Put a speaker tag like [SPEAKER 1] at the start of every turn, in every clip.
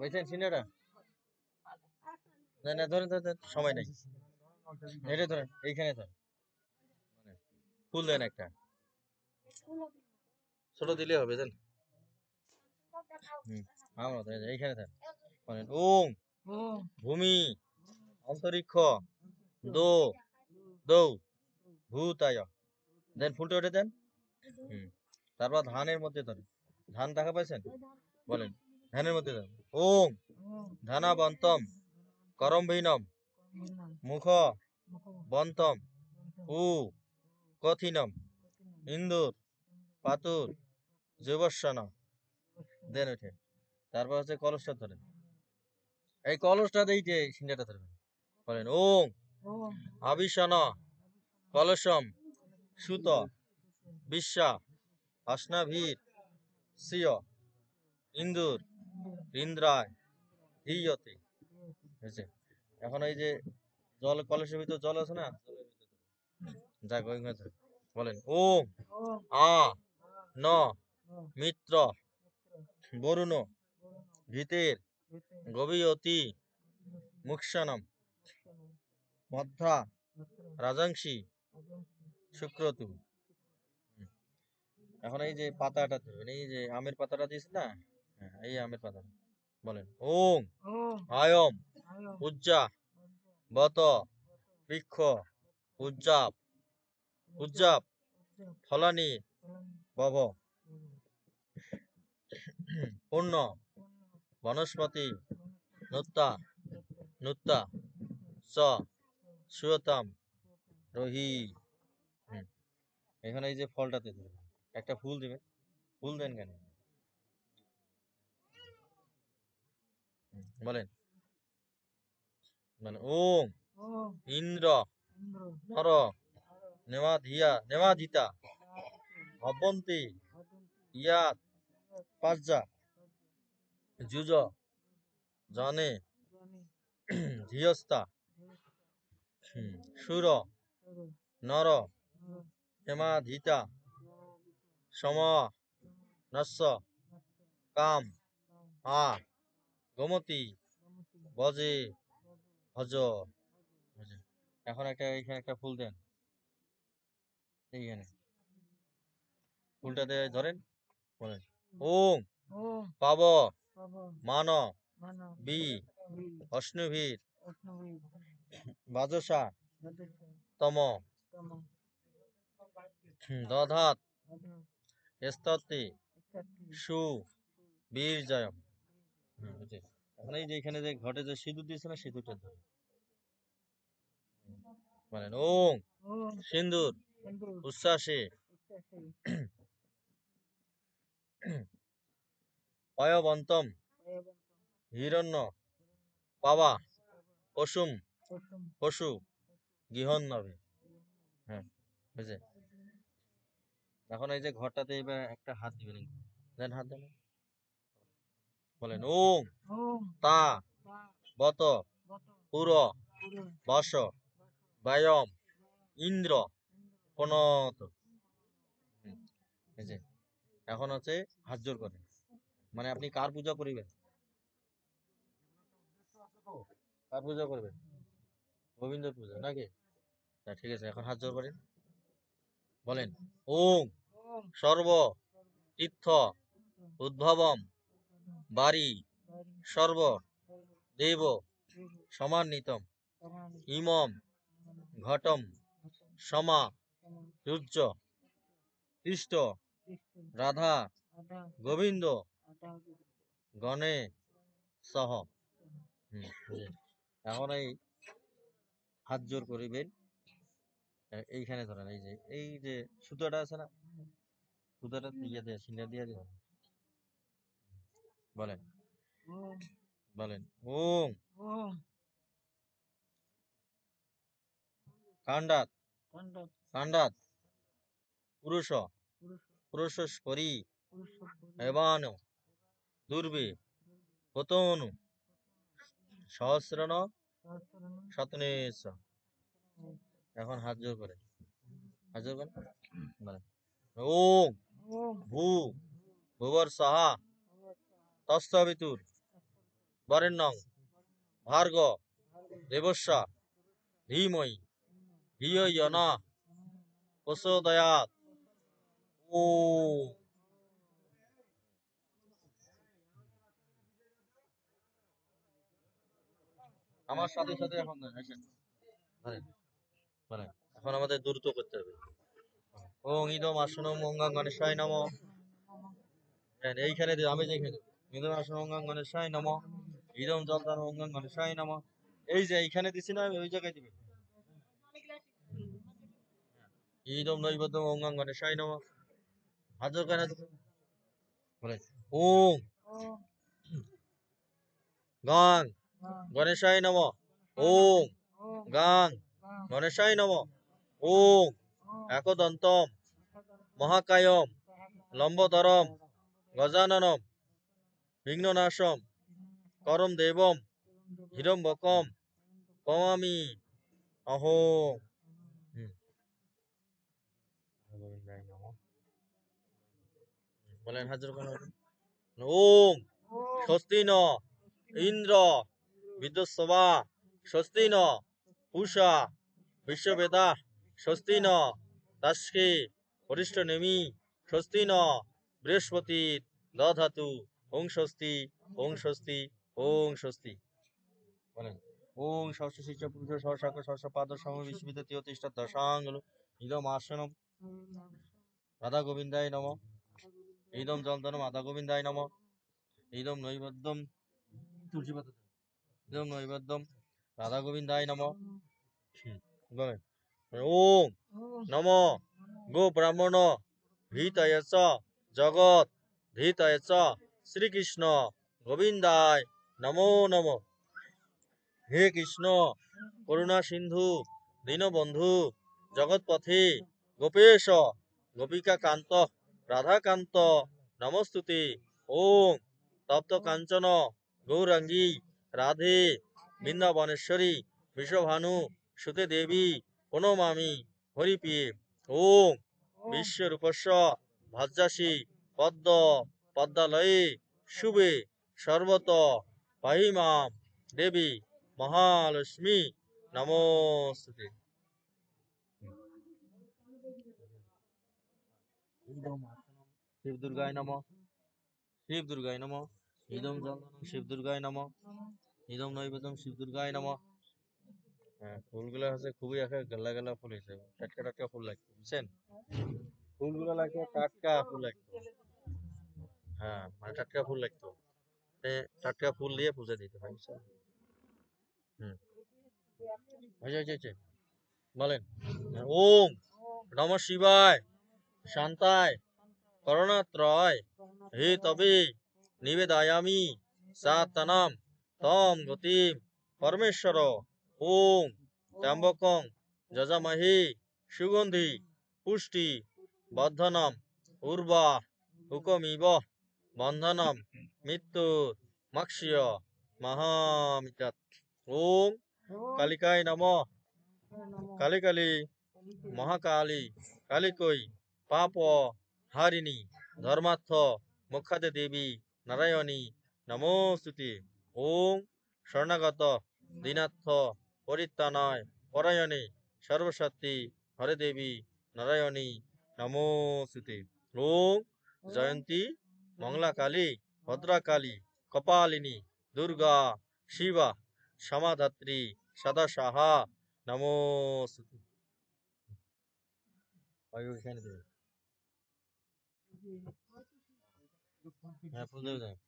[SPEAKER 1] বুঝছেন সিনেটা? না না, ধরেন ধরেন ধরেন, সময় নাই। এটা ধরেন, এইখানে ধরেন, ফুল দেন একটা, ছোট দিলে হবে দেন। হুম, আমরা ধরেন, এইখানে ধরেন, বলেন ওং ভূমি অন্তরিক্ষ দো দৌ ভূতায়, দেন ফুলটা ওঠে দেন। হুম, তারপর ধানের মধ্যে ধরেন, ধান দেখা পাইছেন? বলেন, ধানের মধ্যে ধরেন ওং ধানাবন্তম করমভিনম মুখ বন্তম উ কঠিনম ইন্দুর পাতুর যুবস্বন, দেন ওঠে। তারপর হচ্ছে কলসটা ধরেন, এই কলসটা দিয়ে যে সিংহাটা ধরবেন। বলেন ওং আবিশন কলসম সুত বিশ্বা অশ্নাভীর শ্রিয় ইন্দুর ইন্দ্রায় ধীয়তে, বুঝছে? এখন এই যে জল, কলসের ভিতর জল আছে না, যাক ওইখানে ধরেন। বলেন ওং আ ন মিত্র বরুণ ভীতের গভীয়তি মুক্ষণম মধ্যা রাজংশী শুক্রতু। এখন এই যে পাতাটা ধরবেন, এই যে আমের পাতাটা দিয়েছে না, হ্যাঁ, এই আমের পাতাটা। বলেন ওং আয়ম উজ্জা বত বৃক্ষ উজ্জাপ উজ্জাপ ফলানি বভ পূর্ণ বনস্পতি নুত্তা নুত্তা চ সুয়তাম রহি। হুম, এখানে এই যে ফলটাতে দেবেন, একটা ফুল দেবেন। ফুল দেন কেন? বলেন, মানে ওম ইন্দ্র নর নেমাধিতা ভবন্তি ইয়াত পাজ্জা যুজ জনে ধিয়স্তা সুর নর হেমাধিতা সম নস্য কাম আ গোমতি বজে ভজ। বুঝে? এখন একটা এখানে একটা ফুল দেন, এইখানে ফুলটাতে ধরেন। বলেন ওং পাব মান বি অশ্নুভীর বাজসা তম দধাত স্ততে সু বীর জয়ম। এখন এই যে এখানে যে ঘটে যে সিঁদুর দিয়েছে না, সিঁদুরটা ধরে বলেন ওং সিন্দুর উচ্ছ্বাসে অয়বন্তম হিরণ্য পাবা পশুম পশু গৃহণ নবে। হ্যাঁ, বুঝে? এখন এই যে ঘরটাতে এবার একটা হাত দিবেন, দেন হাত দেন। বলেন ওং তা বত পুর বস বায়ম ইন্দ্র প্রণত। বুঝে? এখন হচ্ছে হাত জোর করেন, মানে আপনি কার পূজা করিবেন? কার পূজা করবেন? গোবিন্দ পূজা নাকি? তা ঠিক আছে, এখন হাত জোর করেন। বলেন ওং সর্ব তীর্থ উদ্ভবম বাড়ি সর্ব দেব সমান্বিতম ইমম ঘটম সমা সূর্য কৃষ্ণ রাধা গোবিন্দ গণে সহ। বুঝলেন? এখন এই হাত জোর করিবেন, এইখানে ধরেন, এই যে সুতোটা আছে না, সুতোটা দিয়ে দিয়ে সিঙ্গা দিয়ে দিবেন। বলেন বলেন ওং কান্ডাত কান্ডাত পুরুষ পুরুষস্করী এবান দুর্বে পতনু সহস্রণ শতনেশ। এখন হাত জোর করে, হাত জোর করেন। বলেন ওং ভূ ভুবর সাহা তস্বিতুর বরেণ্যং ভার্গ দেবস্য ধীমহি ধিয়ো ইয় ন প্রচোদয়াৎ। ওম। আমার সাথে সাথে এখন আসেন, বলেন বলেন। এখন আমাদের দ্রুত করতে হবে। ওং ইদম আসনম ওঙ্গাং গণেশায় নমঃ। এইখানে আমি যেখানে ইদম আসনম ওঙ্গাং গণেশায় নমঃ, ইদম জলদান ওঙ্গাং গণেশায় নমঃ। এই যে এইখানে দিছি না, ওই জায়গায় দিবেন। ইদম নৈবেদ্যম ওঙ্গাং গণেশায় নমঃ। হাজার কেন বলে ওং গাং গণেশায় নমঃ। ওং গাং গণেশায় নমঃ। ওং একদন্তম মহাকায়ম লম্বোদরম গজাননম বিঘ্ননাশম করম দেবম হিরম্বকম পমামি অহোম। বলেন হাজার কেন। ওম স্বস্তি ন ইন্দ্র বিদ্যুৎসভা স্বস্তি ন পূষা বিশ্ববেদা স্বস্তি ন তাস্কে বরিষ্ঠ নেমি স্বস্তি ন বৃহস্পতি দধাতু ওং স্বস্তি ওং স্বস্তি ওং স্বস্তি। বলেন ওং ষষ্ঠ শিষ্য পুরুষ সহস্রাক সহস্র পাদ সম বিস্মিত তিয়তিষ্ঠ দশাঙ্গুল ইদম আসনম রাধা গোবিন্দায় নমঃ। ইদম জলদনম রাধা গোবিন্দায় নমঃ। ইদম নৈবেদ্যম তুলসী পাতা, ইদম নৈবেদ্যম রাধা গোবিন্দায় নমঃ। বলেন ওম নমো গো ব্রাহ্মণ হিতায় চ জগৎ হিতায় চ শ্রীকৃষ্ণ গোবিন্দায় নমো নমঃ। হে কৃষ্ণ করুণা সিন্ধু দীনবন্ধু জগৎপথে গোপেশ গোপিকা কান্ত রাধাকান্ত নমস্তুতে। ওম তপ্ত কাঞ্চন গৌরাঙ্গী রাধে বৃন্দাবনেশ্বরী বিশ্বভানু সুতে দেবী প্রণমামি হরিপ্রিয়ে। ওম বিশ্বরূপস্য ভাজ্যাসী পদ্ম পদ্মালয়ে শুভে সর্বত পাহিমাম দেবী মহালক্ষ্মী নমস্তুতে। শিব দুর্গায় নমঃ। শিব দুর্গায় নমঃ। ইদম চন্দনম শিব দুর্গায় নমঃ। ইদম নৈবেদ্যম শিব দুর্গায় নমঃ। হ্যাঁ, ফুলগুলো হচ্ছে খুবই একটা গেলা গেলা ফুল হয়েছে, টাটকা টাটকা ফুল লাগছে, বুঝছেন? ফুলগুলো লাগছে টাটকা ফুল লাগতো। হ্যাঁ, মানে টাটকা ফুল লাগতো। টাটকা ফুল দিয়ে পুজো দিতে হয়, বুঝছেন? হুম, হয়েছে। বলেন ওম নমঃ শিবায় শান্তায় করণাত্রয় হে তবে নিবেদয়ামি সাতনাম তম গতিম পরমেশ্বর। ওম ত্র্যম্বকং যজামহে সুগন্ধি পুষ্টি বর্ধনম উর্বা হুকমিব বন্ধনম মৃত্যু মক্ষ্য মহামিতাৎ। ওম কালিকায় নমঃ। কালী কালী মহাকালী কালিকই পাপ হারিণী ধর্মার্থ মোক্ষাদে দেবী নারায়ণী নমস্তুতে। ওম শরণাগত দীনার্থ পরিত্রাণায় পরায়ণে সর্বশক্তি হরে দেবী নারায়ণী নমস্তুতে। ওম জয়ন্তী মঙ্গলা কালী ভদ্রাকালী কপালিনী দুর্গা শিবা সমাধাত্রী সদা সাহা নমস্তুতে। ওইখানে দেবে। হ্যাঁ, ফুল দেবে যায়।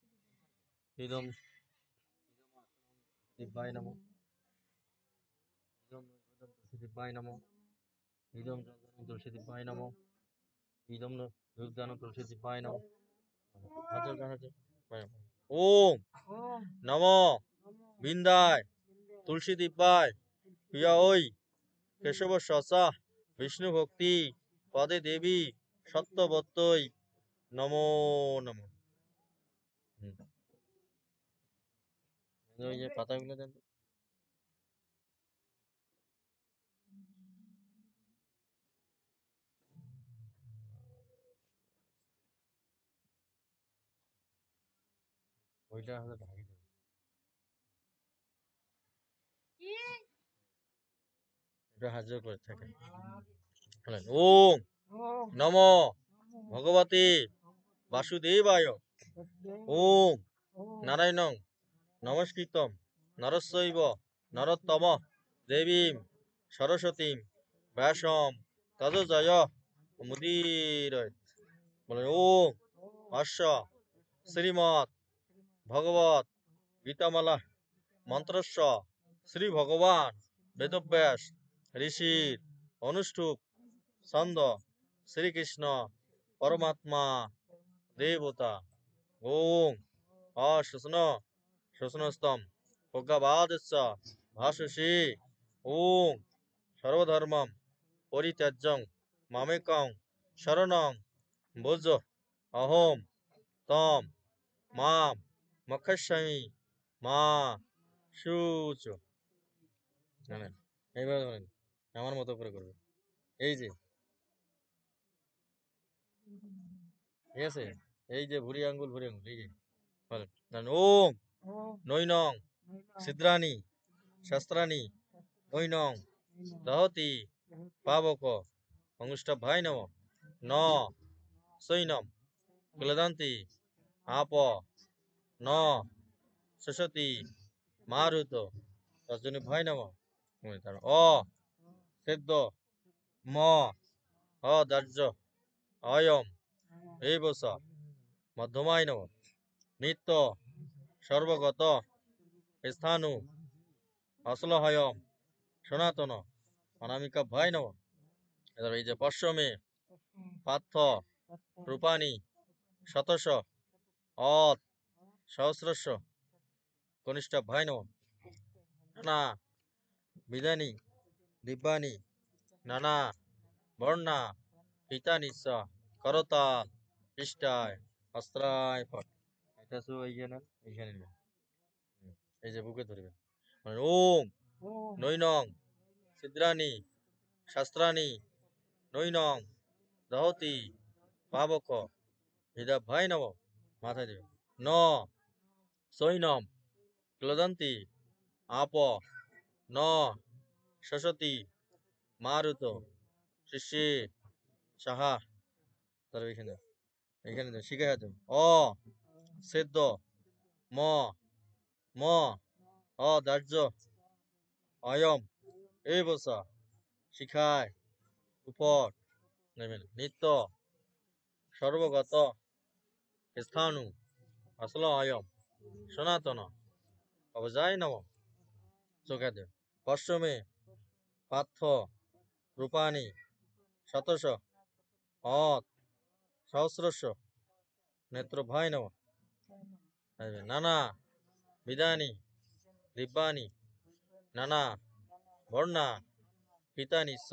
[SPEAKER 1] ইদম দিব্যায় নমঃ। ইদম তুলসী দিব্যায় নমঃ। ইদম চন্দনম তুলসী দিব্যায় নমঃ। ইদম দুর্গানো তুলসী দিব্যায় নমঃ। ওম নমঃ বিন্দায় তুলসী দিব্যায় প্রিয়া ওই কেশব সসা বিষ্ণু ভক্তি পদে দেবী সত্যবত্যই নমো নমঃ। ওই যে পাতাগুলো দেন। ওইটা হচ্ছে ঢাকি দেবে। হাত জোর করে থাকে। বলেন ওম নমো ভগবতে বাসুদেবায়। ওম নারায়ণং নমস্কৃতম নরস্যৈব নরোত্তম দেবীম সরস্বতীম ব্যাসম তদজয় মুদীরয়েৎ। বলেন ওম অশ্ব শ্রীমৎ ভগবত গীতামালা মন্ত্রস্য শ্রী ভগবান বেদব্যাস ঋষির অনুষ্ঠুপ ছন্দ শ্রীকৃষ্ণ পরমাত্মা দেবতা। ওম অশ্বসন শোষণস্তম প্রজ্ঞাবাদস্য ভাষসি। ওম সর্বধর্মম পরিত্যাজ্যং মামেকং শরণং ভজ। অহম তম মাম মক্ষস্যামি মা শুচ। জানেন এইভাবে বলেন, আমার মতো করে করবে। এই যে ঠিক আছে, এই যে ভুরি আঙ্গুল এই যে বলেন ওম নৈনং সিদ্রাণি শাস্ত্রাণি নৈনং দহতি পাবক অঙ্গুষ্ঠভাই নম ন সৈনম ক্লেদান্তি আপ ন শশতি মারুত তর্জনী ভাই নম। অ সেদ্য ম অদার্য অয়ম এই বস মধ্যমায় নম নিত্য সর্বগত স্থানু অশ্লহয়ম সনাতন অনামিকা ভাই নম। এবার এই যে পশ্চিমে পার্থ রূপানি শতশ অত সহস্রস্য কনিষ্ঠ ভাই নম। নানা বিধানি দিব্যানি নানা বর্ণা পিতানি স করতাল পৃষ্ঠায় অস্ত্রায় ফট। এটা তো এইখানে এইখানে নেবেন। এই যে বুকে ধরবেন। মানে ওম নৈনং সিদ্রানি শাস্ত্রানি নৈনং দহতি পাবক হৃদা ভাই নম। মাথায় দেবেন। ন সৈনম ক্লদন্তি আপ ন শশতি মারুত শিষ্যে সাহা। তার এখানে এখানে শিখে আছে অ সেদ্য ম ম অদার্য অয়ম এই বসা শিখায় উপর নেবেন। নিত্য সর্বগত স্থানু আসল অয়ম সনাতন অবজায় নম। চোখে দেব। পশ্চিমে পার্থ রূপানি শতশ অত সহস্রস্য নেত্র ভাই নম। নানা বিধানি দিব্যানি নানা বর্ণা পিতানি স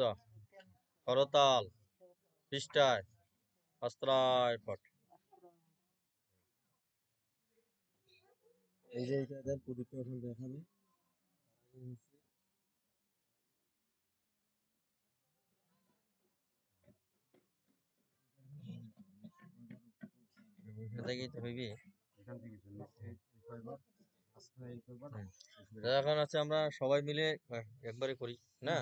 [SPEAKER 1] করতাল পৃষ্ঠায় অস্ত্রায় পট। এই যে এটা দেন প্রদীপটা এখন দেখাবে। এখন আছে আমরা সবাই মিলে একবারে করি না।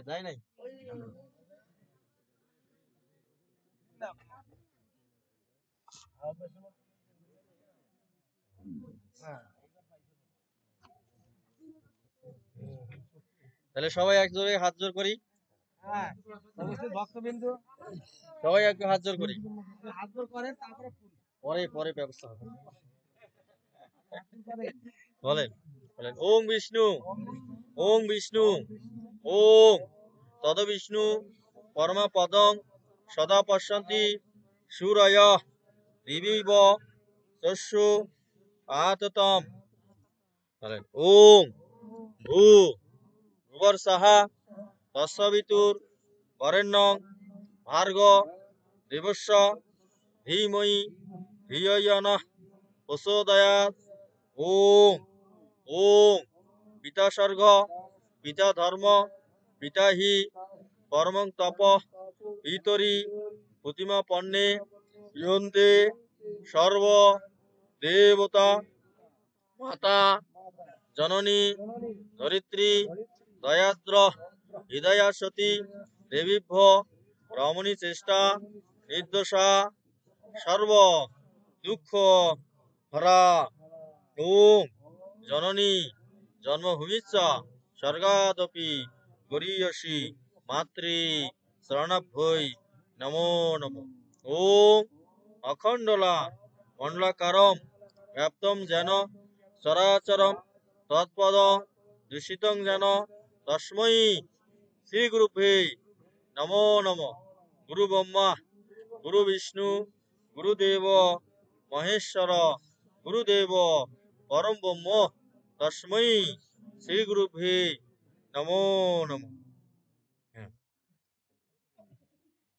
[SPEAKER 1] যাই নাই তাহলে সবাই এক জোরে হাত জোর করি। ভক্তবিন্দু সবাই একটু হাত জোর করি। হাত জোর করে তারপরে পরে পরে ব্যবস্থা হবে। বলেন বলেন ওম বিষ্ণু ওং বিষ্ণু ওং তদবিষ্ণু পরমপদং সদা পশ্যন্তি সূরয় দিবিব তস্যু আততম। বলেন ওং ভূ ভুবর্ষঃ তস্সবিতুর বরেণ্যং ভার্গ দেবস্য ধীমহি ধিয়ো ইয়ো নঃ প্রচোদয়াৎ। ওং ওং পিতা স্বর্গ পিতা ধর্ম পিতা হি পরমং তপ পিতরি প্রতিমা পণ্যে ইয়ন্তে সর্ব দেবতা মাতা জননী ধরিত্রী দয়াদ্র হৃদয়া সতী দেবীভ্য রমণী চেষ্টা নির্দোষা সর্ব দুঃখ হরা। ওং জননী জন্মভূমিশ্চ স্বর্গাদপি গরীয়সী মাতৃ শরণাভ্যৈ নমো নমঃ। ওং অখণ্ডলা মণ্ডলাকারম ব্যাপ্তম যেন চরাচরম তৎপদং দূষিতং যেন তস্मै শ্রী গুরুভ্যে নমো নমঃ। গুরু ব্রহ্মা গুরু বিষ্ণু গুরুদেব মহেশ্বর গুরুদেব পরম ব্রহ্ম তস্मै শ্রী গুরুভ্যে নমো নমঃ।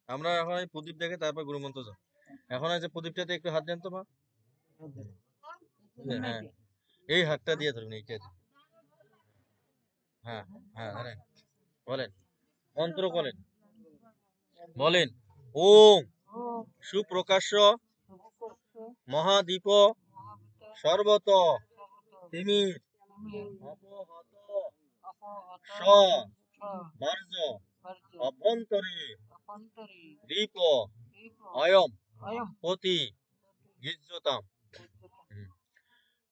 [SPEAKER 1] আমরা এখন এই প্রদীপ দেখে তারপর গুরু মন্ত্র যাব। এখন আছে প্রদীপটাতে একটু হাত দেন তো মা। হ্যাঁ এই হাতটা দিয়ে ধরুন এইটা। হ্যাঁ হ্যাঁ ধরেন বলেন মন্ত্র বলেন বলেন ওম সুপ্রকাশ্য মহাদীপ সর্বত তিমির অপহত স বর্জ অভ্যন্তরে দীপ অয়ম পতি গিজ্জতাম।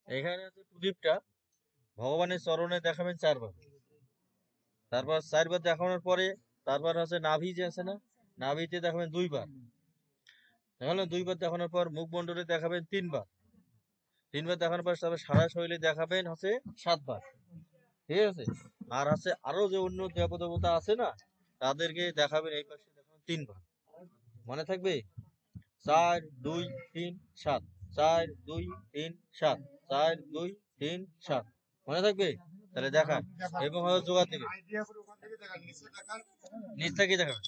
[SPEAKER 1] এখানে আছে প্রদীপটা ভগবানের চরণে দেখাবেন চারবার, তারপর চারবার দেখানোর পরে তারপর হচ্ছে নাভি যে আছে না, নাভিতে দেখাবেন দুইবার, দেখালেন দুইবার দেখানোর পর মুখমণ্ডলে দেখাবেন তিনবার, তিনবার দেখানোর পর তারপর সারা শরীরে দেখাবেন হচ্ছে 7 বার, ঠিক আছে। আর আছে আরো যে অন্য দেবতা আছে না তাদেরকে দেখাবেন এই পাশে দেখাবেন 3 বার, মনে থাকবে 4 2 3 7 4 2 3 7 4 2 3 7 মনে থাকবে, তাহলে দেখান এবং হয়তো জোগাড় দেবে নিচ থেকে দেখাবেন।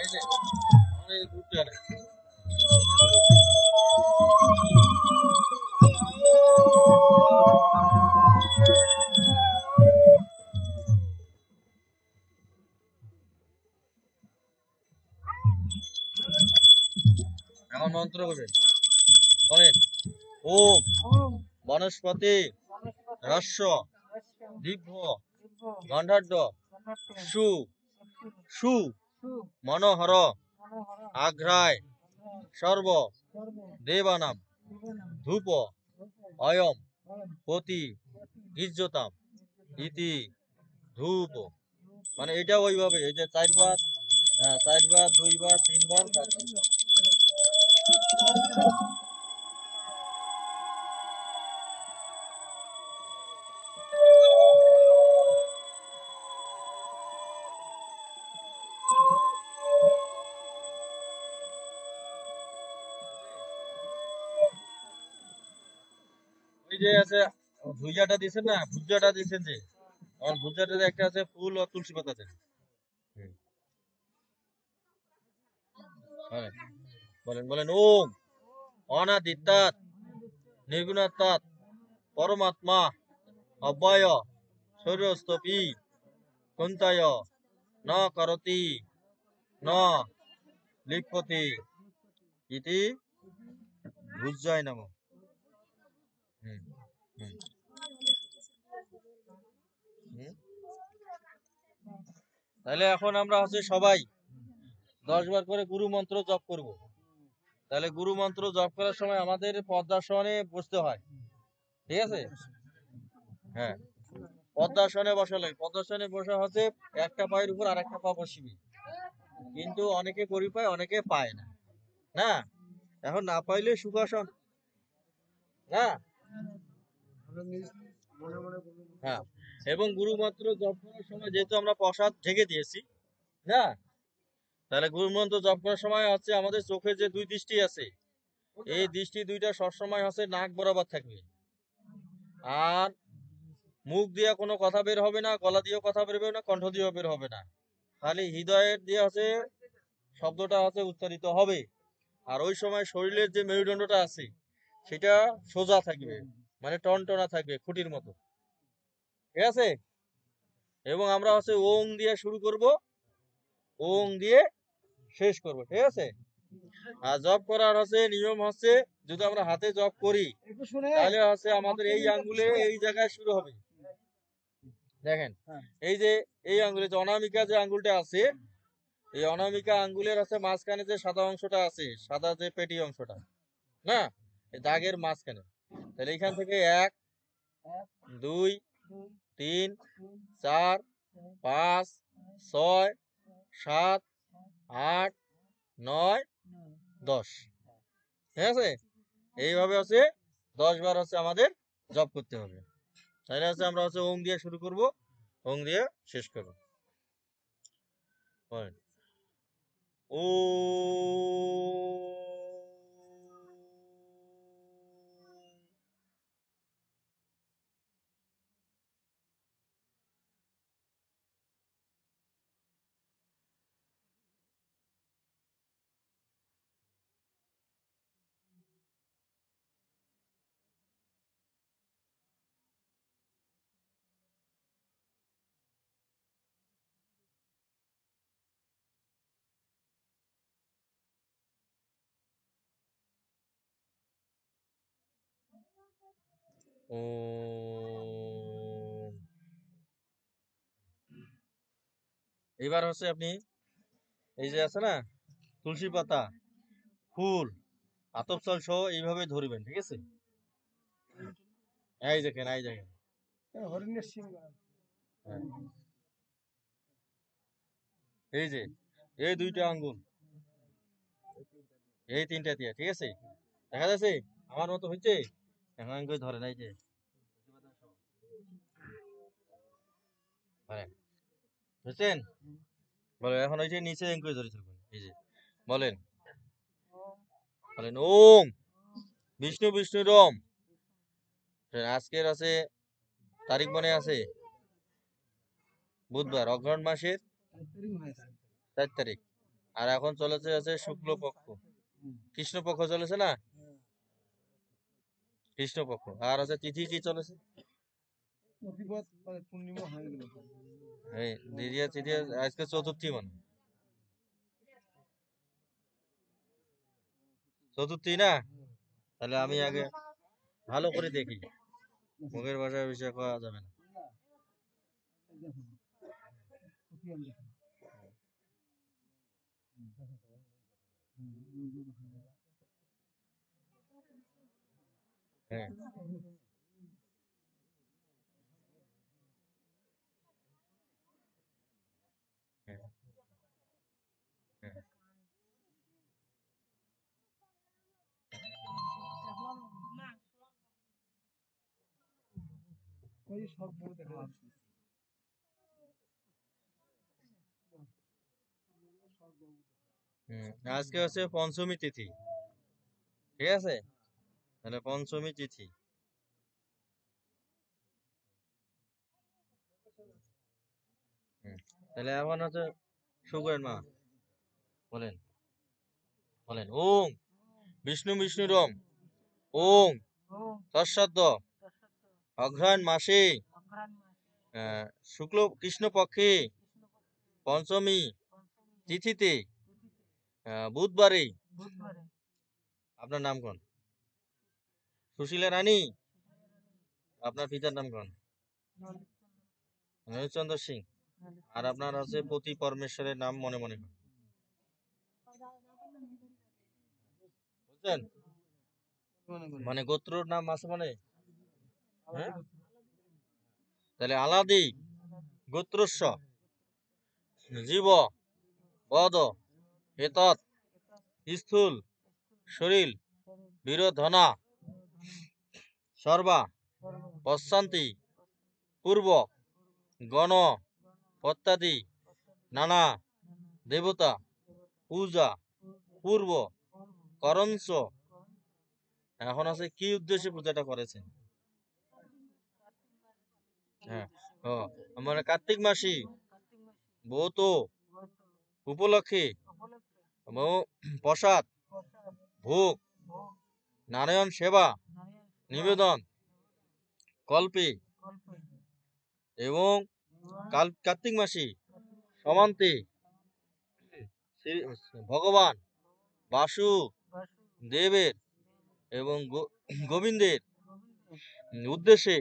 [SPEAKER 1] এই যে আমাদের এই গ্রুপটা না এখন মন্ত্র করবেন বলেন ওম বনস্পতি রস্য দিব্য গন্ধাঢ্য সু সু মনোহর আঘ্রায় সর্ব দেবানাম ধূপ অয়ম পতি গিজ্জতাম ইতি ধূপ। মানে এটা ওইভাবে এই যে 4 বার, হ্যাঁ 4 বার 2 বার 3 বার 4 বার। ওই যে আছে ভুজিয়াটা দিয়েছেন না, ভুজিয়াটা দিয়েছেন যে আর ভুজিয়াটাতে একটা আছে ফুল আর তুলসী পাতা দেন। বলেন বলেন বলেন ওম অনাদিত্যাৎ নির্গুণাত্মাৎ পরমাত্মা অব্যয় শরীরস্থপি কুন্তায় ন করতি ন লিপ্যতি ইতি ভুজ্যায় নমঃ। হুম হুম হুম। তাহলে এখন আমরা হচ্ছে সবাই 10 বার করে গুরু মন্ত্র জপ করব। তাহলে গুরু মন্ত্র জপ করার সময় আমাদের পদ্মাসনে বসতে হয়, ঠিক আছে? হ্যাঁ, পদ্মাসনে বসালে, পদ্মাসনে বসা হচ্ছে একটা পায়ের উপর আর একটা পা বসিবি, কিন্তু অনেকে করি পায়, অনেকে পায় না। না, এখন না পাইলে সুখাসন, না। হ্যাঁ, এবং গুরুমন্ত্র জপ করার সময় যেহেতু আমরা প্রসাদ ঢেকে দিয়েছি, না, তাহলে গুরুমন্ত্র জপ করার সময় হচ্ছে আমাদের চোখে যে দুই দৃষ্টি আছে, এই দৃষ্টি দুইটা সবসময় হচ্ছে নাক বরাবর থাকবে। আর মুখ দিয়ে কোনো কথা বের হবে না, গলা দিয়েও কথা বের হবে না, কণ্ঠ দিয়েও বের হবে না, খালি হৃদয়ের দিয়ে হচ্ছে শব্দটা হচ্ছে উচ্চারিত হবে। আর ওই সময় শরীরের যে মেরুদণ্ডটা আছে সেটা সোজা থাকবে, মানে টনটনা থাকবে খুঁটির মতো। ঠিক আছে? এবং আমরা হচ্ছে ওং দিয়ে শুরু করব, ওং দিয়ে শেষ করব। ঠিক আছে? আর জব করার হচ্ছে নিয়ম হচ্ছে, যদি আমরা হাতে জব করি তাহলে হচ্ছে আমাদের এই আঙ্গুলে এই জায়গায় শুরু হবে। দেখেন, এই যে এই আঙ্গুলে যে অনামিকা যে আঙ্গুলটা আছে, এই অনামিকা আঙ্গুলের আছে মাঝখানে যে সাদা অংশটা আছে, সাদা যে পেটি অংশটা, না, এই দাগের মাঝখানে। তাহলে এখান থেকে 1, 2, 3, 4, 5, 6, 7, 8, 9, 10। ঠিক আছে? এইভাবে হচ্ছে 10 বার হচ্ছে আমাদের জপ করতে হবে। তাহলে হচ্ছে আমরা হচ্ছে ওং দিয়ে শুরু করব, ওং দিয়ে শেষ করব। বলেন ও। এবার হচ্ছে আপনি এই যে আছে না তুলসী পাতা, ফুল, আতপ চাল সহ এইভাবে ধরবেন। ঠিক আছে? এই দেখেন, এই দেখেন, হ্যাঁ, এই যে এই দুইটা আঙ্গুল, এই তিনটা দিয়ে। ঠিক আছে? দেখা যাচ্ছে আমার মতো হচ্ছে? এখন আঙ্গুল ধরেন, এই যে ধরেন, বুঝছেন? বলেন এখন ওই যে নিচে আঙ্গুল ধরে থাকবেন, এই যে বলেন, বলেন ওম বিষ্ণু বিষ্ণু রম। আজকের আছে তারিখ মনে আছে? বুধবার, অগ্রহণ মাসের 4 তারিখ। আর এখন চলেছে আছে শুক্লপক্ষ, কৃষ্ণপক্ষ চলেছে না, কৃষ্ণপক্ষ। আর আছে তিথি কি চলেছে? এই দ্বিতীয় তৃতীয়, আজকে চতুর্থী, মানে চতুর্থী না। তাহলে আমি আগে ভালো করে দেখি, মুখের ভাষায় বিষয় করা যাবে না। হ্যাঁ, হ্যাঁ, হ্যাঁ, হুম। আজকে হচ্ছে পঞ্চমী তিথি। ঠিক আছে? তাহলে পঞ্চমী তিথি। হুম। তাহলে এখন হচ্ছে শুরু করেন মা, বলেন, বলেন ওম বিষ্ণু বিষ্ণু রম, ওম তৎসদ্দ অঘ্রাণ মাসে শুক্ল কৃষ্ণ পক্ষে পঞ্চমী তিথিতে বুধবারে। আপনার নাম কোন? সুশীলা রানী। আপনার পিতার নাম কোন? হরিশ্চন্দ্র সিং। আর আপনার আছে পতি পরমেশ্বরের নাম মনে মনে করেন। বুঝছেন? মানে গোত্রর নাম আছে, মানে হ্যাঁ তাহলে আলাদি গোত্রস্য জীব বদ এতৎ স্থূল শরীর বিরোধনা সর্বা পশ্চান্তি পূর্ব গণ পত্যাদি নানা দেবতা পূজা পূর্ব করঞ্চ। এখন আছে কি উদ্দেশ্যে পূজাটা করেছেন? হ্যাঁ ও মানে কার্তিক মাসি বহুত উপলক্ষে প্রসাদ ভোগ নারায়ণ সেবা নিবেদন কল্পে এবং কার্তিক মাসে সমান্তে ভগবান বাসু দেবের এবং গোবিন্দের উদ্দেশ্যে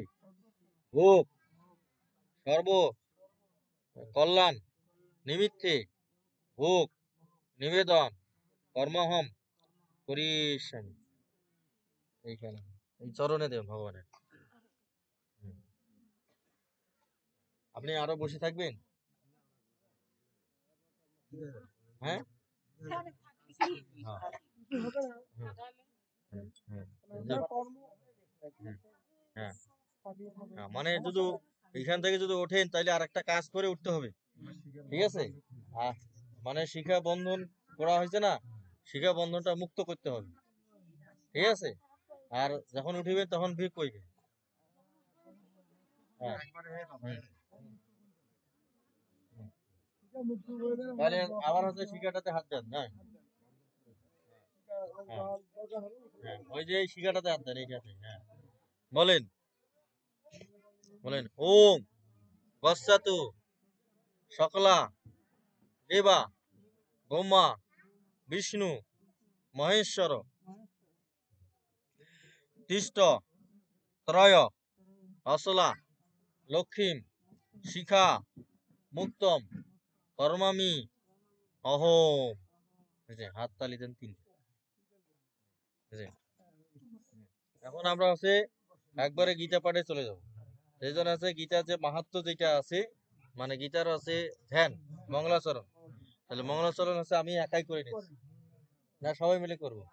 [SPEAKER 1] ভোগ সর্ব কল্যাণ নিমিত্তে ভোগ নিবেদন কর্মহম করিষ্যামি। এইখানে এই চরণে দেব ভগবানের। আপনি আরো বসে থাকবেন? হ্যাঁ মানে যদি এখান থেকে যদি ওঠেন তাহলে আর একটা কাজ করে উঠতে হবে, ঠিক আছে? মানে শিখা বন্ধন করা হয়েছে না, শিখা বন্ধনটা মুক্ত করতে হবে, ঠিক আছে? আর যখন উঠিবে তখন ভিড় কইবে। তাহলে আবার হচ্ছে শিখাটাতে হাত দেন না, ওই যে শিখাটাতে হাত দেন এইটাতে। হ্যাঁ বলেন বলেন ওম বৎসাতু সকলা দেবা ব্রহ্মা বিষ্ণু মহেশ্বর তিষ্ঠ ত্রয় অসলা লক্ষ্মীম শিখা মুক্তম কর্মামি অহম। হাত তালি দেন তিন। এখন আমরা হচ্ছে একবারে গীতা পাঠে চলে যাব। সেই জন্য আছে গীতার যে মাহাত্ম্য যেটা আছে, মানে গীতার আছে ধ্যান মঙ্গলাচরণ। তাহলে মঙ্গলাচরণ আছে আমি একাই করে নিচ্ছি না সবাই মিলে করবো?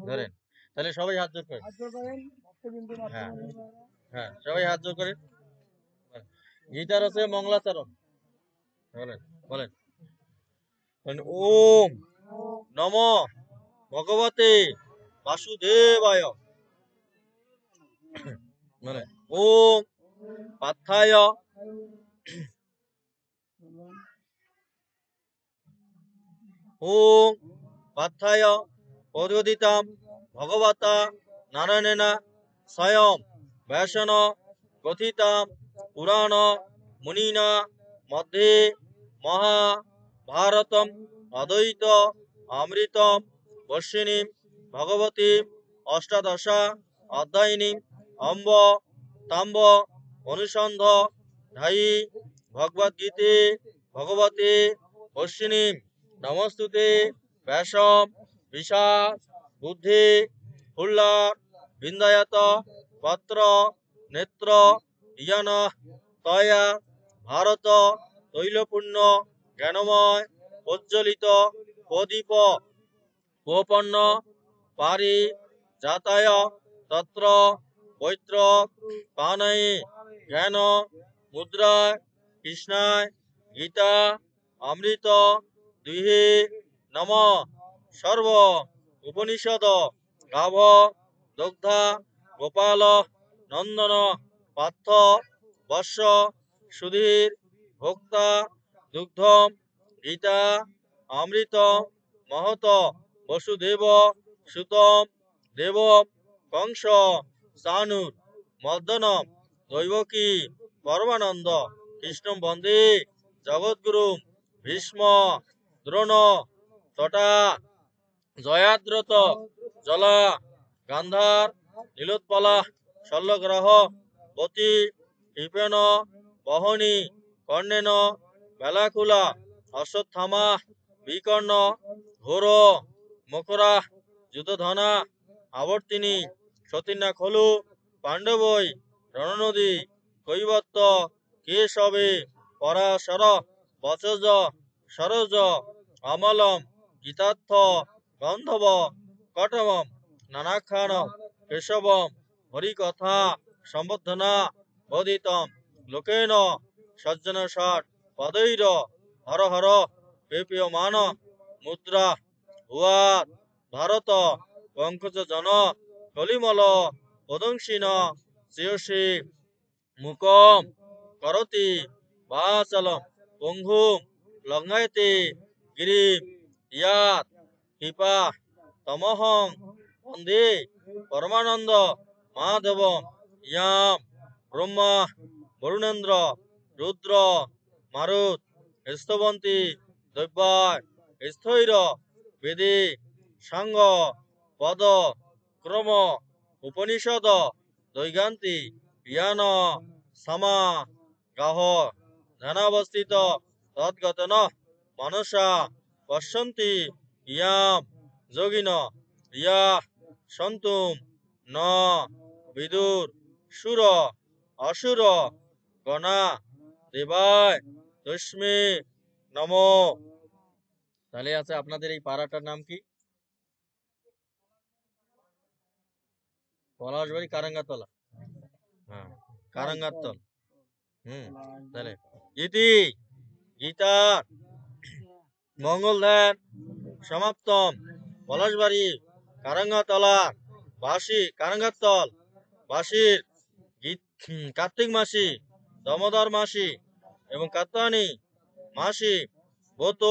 [SPEAKER 1] ধরেন তাহলে সবাই হাত জোর করেন। হ্যাঁ হ্যাঁ সবাই হাত জোর করেন। গীতার আছে মঙ্গলাচরণ। বলেন বলেন ওম নমো ভগবতে বাসুদেবায়। মানে ওম পার্থায় ওম পার্থায় পদোদিতাম ভগবতা নারায়ণেন স্বয়ং ব্যাসন কথিতাম পুরাণ মুনিনা মধ্যে মহাভারতম অদ্বৈত অমৃতম বর্ষিণীম ভগবতী অষ্টাদশা অধ্যায়িনীম অম্ব তাম্ব অনুসন্ধ ধায়ী ভগবদ্গীতে ভগবতে বর্ষিণীম নমস্তুতে ব্যাসম বিশা বুদ্ধি হুল্লার বিন্দায়ত পত্র নেত্র ইয়ান তয়া ভারত তৈলপূর্ণ জ্ঞানময় প্রজ্বলিত প্রদীপ গোপন্ন পারি যাতায় তত্র পৈত্র পানয়ে জ্ঞান মুদ্রায় কৃষ্ণায় গীতা অমৃত দুহে নম সর্ব উপনিষদ গাভ দগ্ধা গোপাল নন্দন পার্থ বর্ষ সুধীর ভোক্তা দুগ্ধম গীতা অমৃত মহত বসুদেব সুতম দেব কংস সানুর মর্দনম দৈবকী পরমানন্দ কৃষ্ণম বন্দে জগদ্গুরু ভীষ্ম দ্রোণ তটা জয়াদ্রত জলা গান্ধার নীলোৎপলা শল্যগ্রহ বতী কৃপেণ বহনী কর্ণেন বেলাকুলা অশ্বত্থামা বিকর্ণ ঘোর মকরা যুধধনা আবর্তিনী সতীন্যা খলু পাণ্ডবই রণনদী কৈবত্য কেশবে পরাশর বচজ সরজ অমলম গীতার্থ গন্ধব কটবম নানাখান কেশবম হরিকথা সম্বর্ধনা বোধিতম লোকেন সজ্জন ষট পদৈর হর হর পেপীয়মান মুদ্রা ভুয়াত ভারত পঙ্কজ জন কলিমল পদংশীন শ্রেয়সী মুকম করতি বাচলম পঙ্গুম লঙ্ঘয়তে গিরিম ইয়াত কৃপা তমহং বন্দে পরমানন্দ মাধবম ইয়াম ব্রহ্মা বরুণেন্দ্র রুদ্র মারুত স্তবন্তী দৈব্যায় স্থৈর বেদে সাঙ্গ পদ ক্রম উপনিষদ দৈগান্তি জ্ঞান সমা গাহ ধ্যানাবস্থিত তদ্গতন মনসা পশ্যন্তি ইয়াম যোগিন ইয়া সন্তুম ন বিদুর সুর অসুর গণা দেবায় তস্মে নমো। তাহলে আছে আপনাদের এই পাড়াটার নাম কি? পলাশবাড়ি কারাঙ্গাতলা। হ্যাঁ, কারাঙ্গাতল। তাহলে ইতি গীতার মঙ্গল ধ্যান সমাপ্তম। পলাশবাড়ি কারাঙ্গাতলা বাসী কারাঙ্গাতল বাসীর কার্তিক মাসি দামোদর মাসি এবং কাত্তায়নী মাসি ব্রত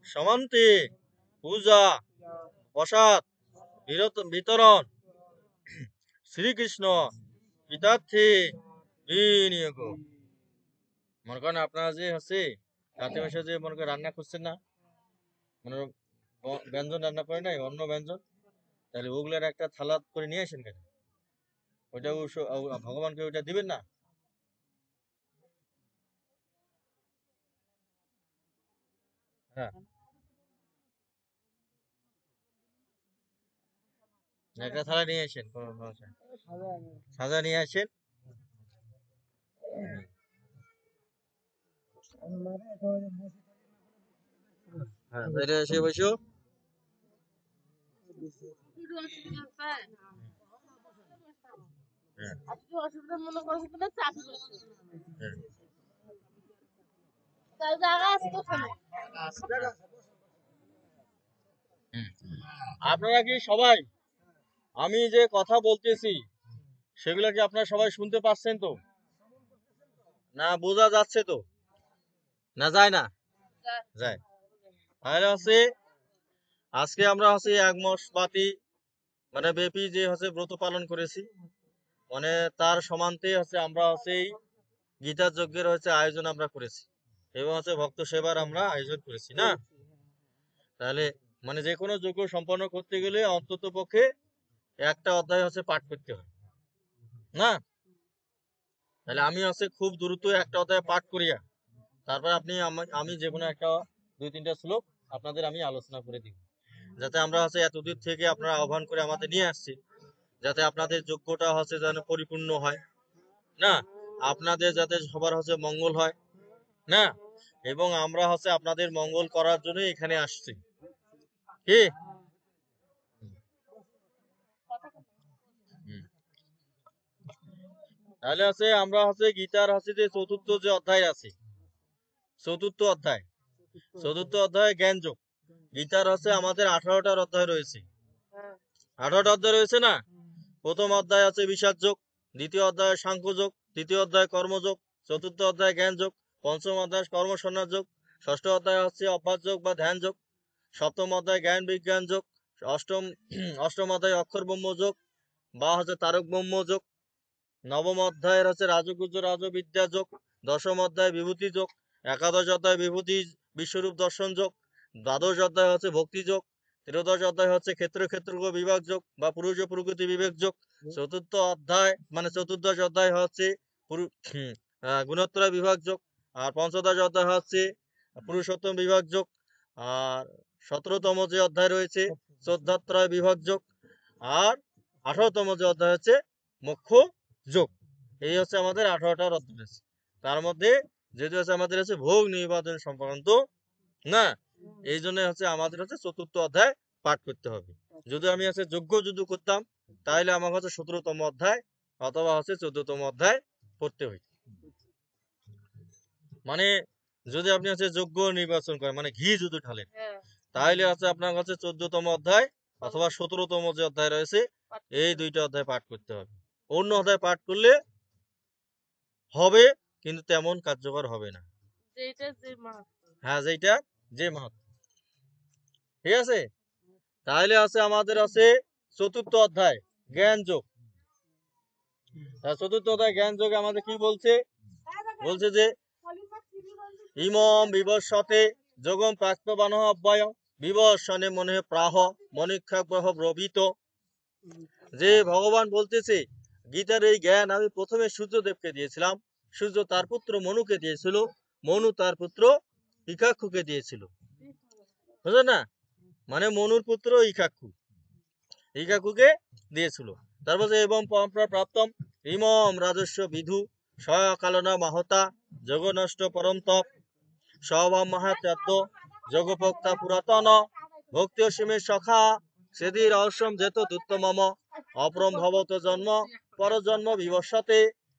[SPEAKER 1] সমান্তি পূজা প্রসাদ বিতরণ শ্রীকৃষ্ণ পিতার্থী বিনিয়োগ। মনে করেন আপনারা যে হচ্ছে কার্তিক মাসে যে মনে করেন রান্না করছেন না, মানে ব্যঞ্জন রান্না করে নাই অন্য ব্যঞ্জন, তাহলে ওগুলোর একটা থালা করে নিয়ে আসেন কেন? ওইটা ভগবানকে ওইটা দিবেন না? হ্যাঁ, একটা থালা নিয়ে আসেন, সাজা নিয়ে আসেন। হ্যাঁ, এসে বসো। আপনারা কি সবাই আমি যে কথা বলতেছি সেগুলো কি আপনারা সবাই শুনতে পাচ্ছেন তো? না বোঝা যাচ্ছে তো? না যায় না? যায়। তাহলে হচ্ছে আজকে আমরা হচ্ছে এক মাস বাতি মানে ব্যাপী যে হচ্ছে ব্রত পালন করেছি, মানে তার সমান্তে হচ্ছে আমরা হচ্ছে এই গীতার যজ্ঞের হচ্ছে আয়োজন আমরা করেছি এবং হচ্ছে ভক্ত সেবার আমরা আয়োজন করেছি না। তাহলে মানে যে কোনো যজ্ঞ সম্পন্ন করতে গেলে অন্তত পক্ষে একটা অধ্যায় হচ্ছে পাঠ করতে হয় না। তাহলে আমি হচ্ছে খুব দ্রুত একটা অধ্যায় পাঠ করিয়া তারপর আপনি আমি যে কোনো একটা 2-3টা শ্লোক আপনাদের আমি আলোচনা করে দিব, যাতে আমরা হচ্ছে এতদূর থেকে আপনারা আহ্বান করে আমাদের নিয়ে আসছি, যাতে আপনাদের যোগ্যটা হচ্ছে যেন পরিপূর্ণ হয় না, আপনাদের যাতে সবার হচ্ছে মঙ্গল হয় না, এবং আমরা হচ্ছে আপনাদের মঙ্গল করার জন্য এখানে আসছি কি। তাহলে হচ্ছে আমরা হচ্ছে গীতার হচ্ছে যে চতুর্থ যে অধ্যায় আছে, চতুর্থ অধ্যায় জ্ঞান যোগ। গীতার হচ্ছে আমাদের 18টার অধ্যায় রয়েছে, 18টা অধ্যায় রয়েছে না। প্রথম অধ্যায় আছে বিষাদ যোগ, দ্বিতীয় অধ্যায় সাংখ্য যোগ, তৃতীয় অধ্যায় কর্মযোগ, চতুর্থ অধ্যায় জ্ঞান যোগ, পঞ্চম অধ্যায় কর্মসন্ন্যাস যোগ, ষষ্ঠ অধ্যায় হচ্ছে অভ্যাস যোগ বা ধ্যান যোগ, সপ্তম অধ্যায় জ্ঞান বিজ্ঞান যোগ, অষ্টম অধ্যায় অক্ষর ব্রহ্ম যোগ বা হচ্ছে তারক ব্রহ্ম যোগ, নবম অধ্যায়ের হচ্ছে রাজগুজ্জ রাজবিদ্যা যোগ, দশম অধ্যায় বিভূতি যোগ, একাদশ অধ্যায় বিভূতি বিশ্বরূপ দর্শন যোগ, দ্বাদশ অধ্যায় হচ্ছে ভক্তি যোগ, ত্রয়োদশ অধ্যায় হচ্ছে ক্ষেত্র বিভাগ যোগ বা পুরুষ ও প্রকৃতি বিবেক যোগ, চতুর্দশ অধ্যায় হচ্ছে গুণোত্তর বিভাগ যোগ, আর পঞ্চদশ অধ্যায় হচ্ছে পুরুষোত্তম বিভাগ যোগ, আর 17তম যে অধ্যায় রয়েছে শ্রদ্ধাত্রয় বিভাগ যোগ, আর 18তম যে অধ্যায় হচ্ছে মোক্ষ যোগ। এই হচ্ছে আমাদের 18টা অধ্যায় আছে। তার মধ্যে যেহেতু আছে আমাদের আছে ভোগ নির্বাচন সংক্রান্ত না, এই জন্য হচ্ছে আমাদের হচ্ছে 4র্থ অধ্যায় পাঠ করতে হবে। যদি আমি আছে যজ্ঞ যুদ্ধ করতাম তাহলে আমার হচ্ছে 17তম অধ্যায় অথবা হচ্ছে 14তম অধ্যায় পড়তে হয়। মানে যদি আপনি হচ্ছে যোগ্য নির্বাচন করেন মানে ঘি যদি ঢালেন তাহলে হচ্ছে আপনার কাছে 14তম অধ্যায় অথবা 17তম যে অধ্যায় রয়েছে এই দুইটা অধ্যায় পাঠ করতে হবে। অন্য অধ্যায় পাঠ করলে হবে কিন্তু তেমন কার্যকর হবে না। হ্যাঁ, যেটা যে মাহাত্ম। ঠিক আছে, তাহলে আছে আমাদের আছে 4র্থ অধ্যায় জ্ঞান যোগ। 4র্থ অধ্যায় জ্ঞান যোগে আমাদের কি বলছে? বলছে যে ইমম বিবস্বতে যোগম প্রাক্তবানঃ অব্যয় বিবর্ষণে মনে প্রাহ মনিক্ষাগ্রহ ব্রবীত। যে ভগবান বলতেছে গীতার এই জ্ঞান আমি প্রথমে সূর্যদেবকে দিয়েছিলাম, সূর্য তার পুত্র মনুকে দিয়েছিল, মনু তার পুত্র ইক্ষাক্ষুকে দিয়েছিল। বুঝলেন না? মানে মনুর পুত্র ইক্ষাক্ষুকে দিয়েছিল। তারপর এবং পরম্পরা প্রাপ্তম ইমম রাজস্ব বিধু সকালনা মাহতা যোগনষ্ট পরম তপ সবম মহাত্যাত্ম যোগভোক্তা পুরাতন ভক্তি অসীমের সখা সেদির অসম যেত দুত্তমম অপরম ভবত জন্ম পরজন্ম বিবর্ষতে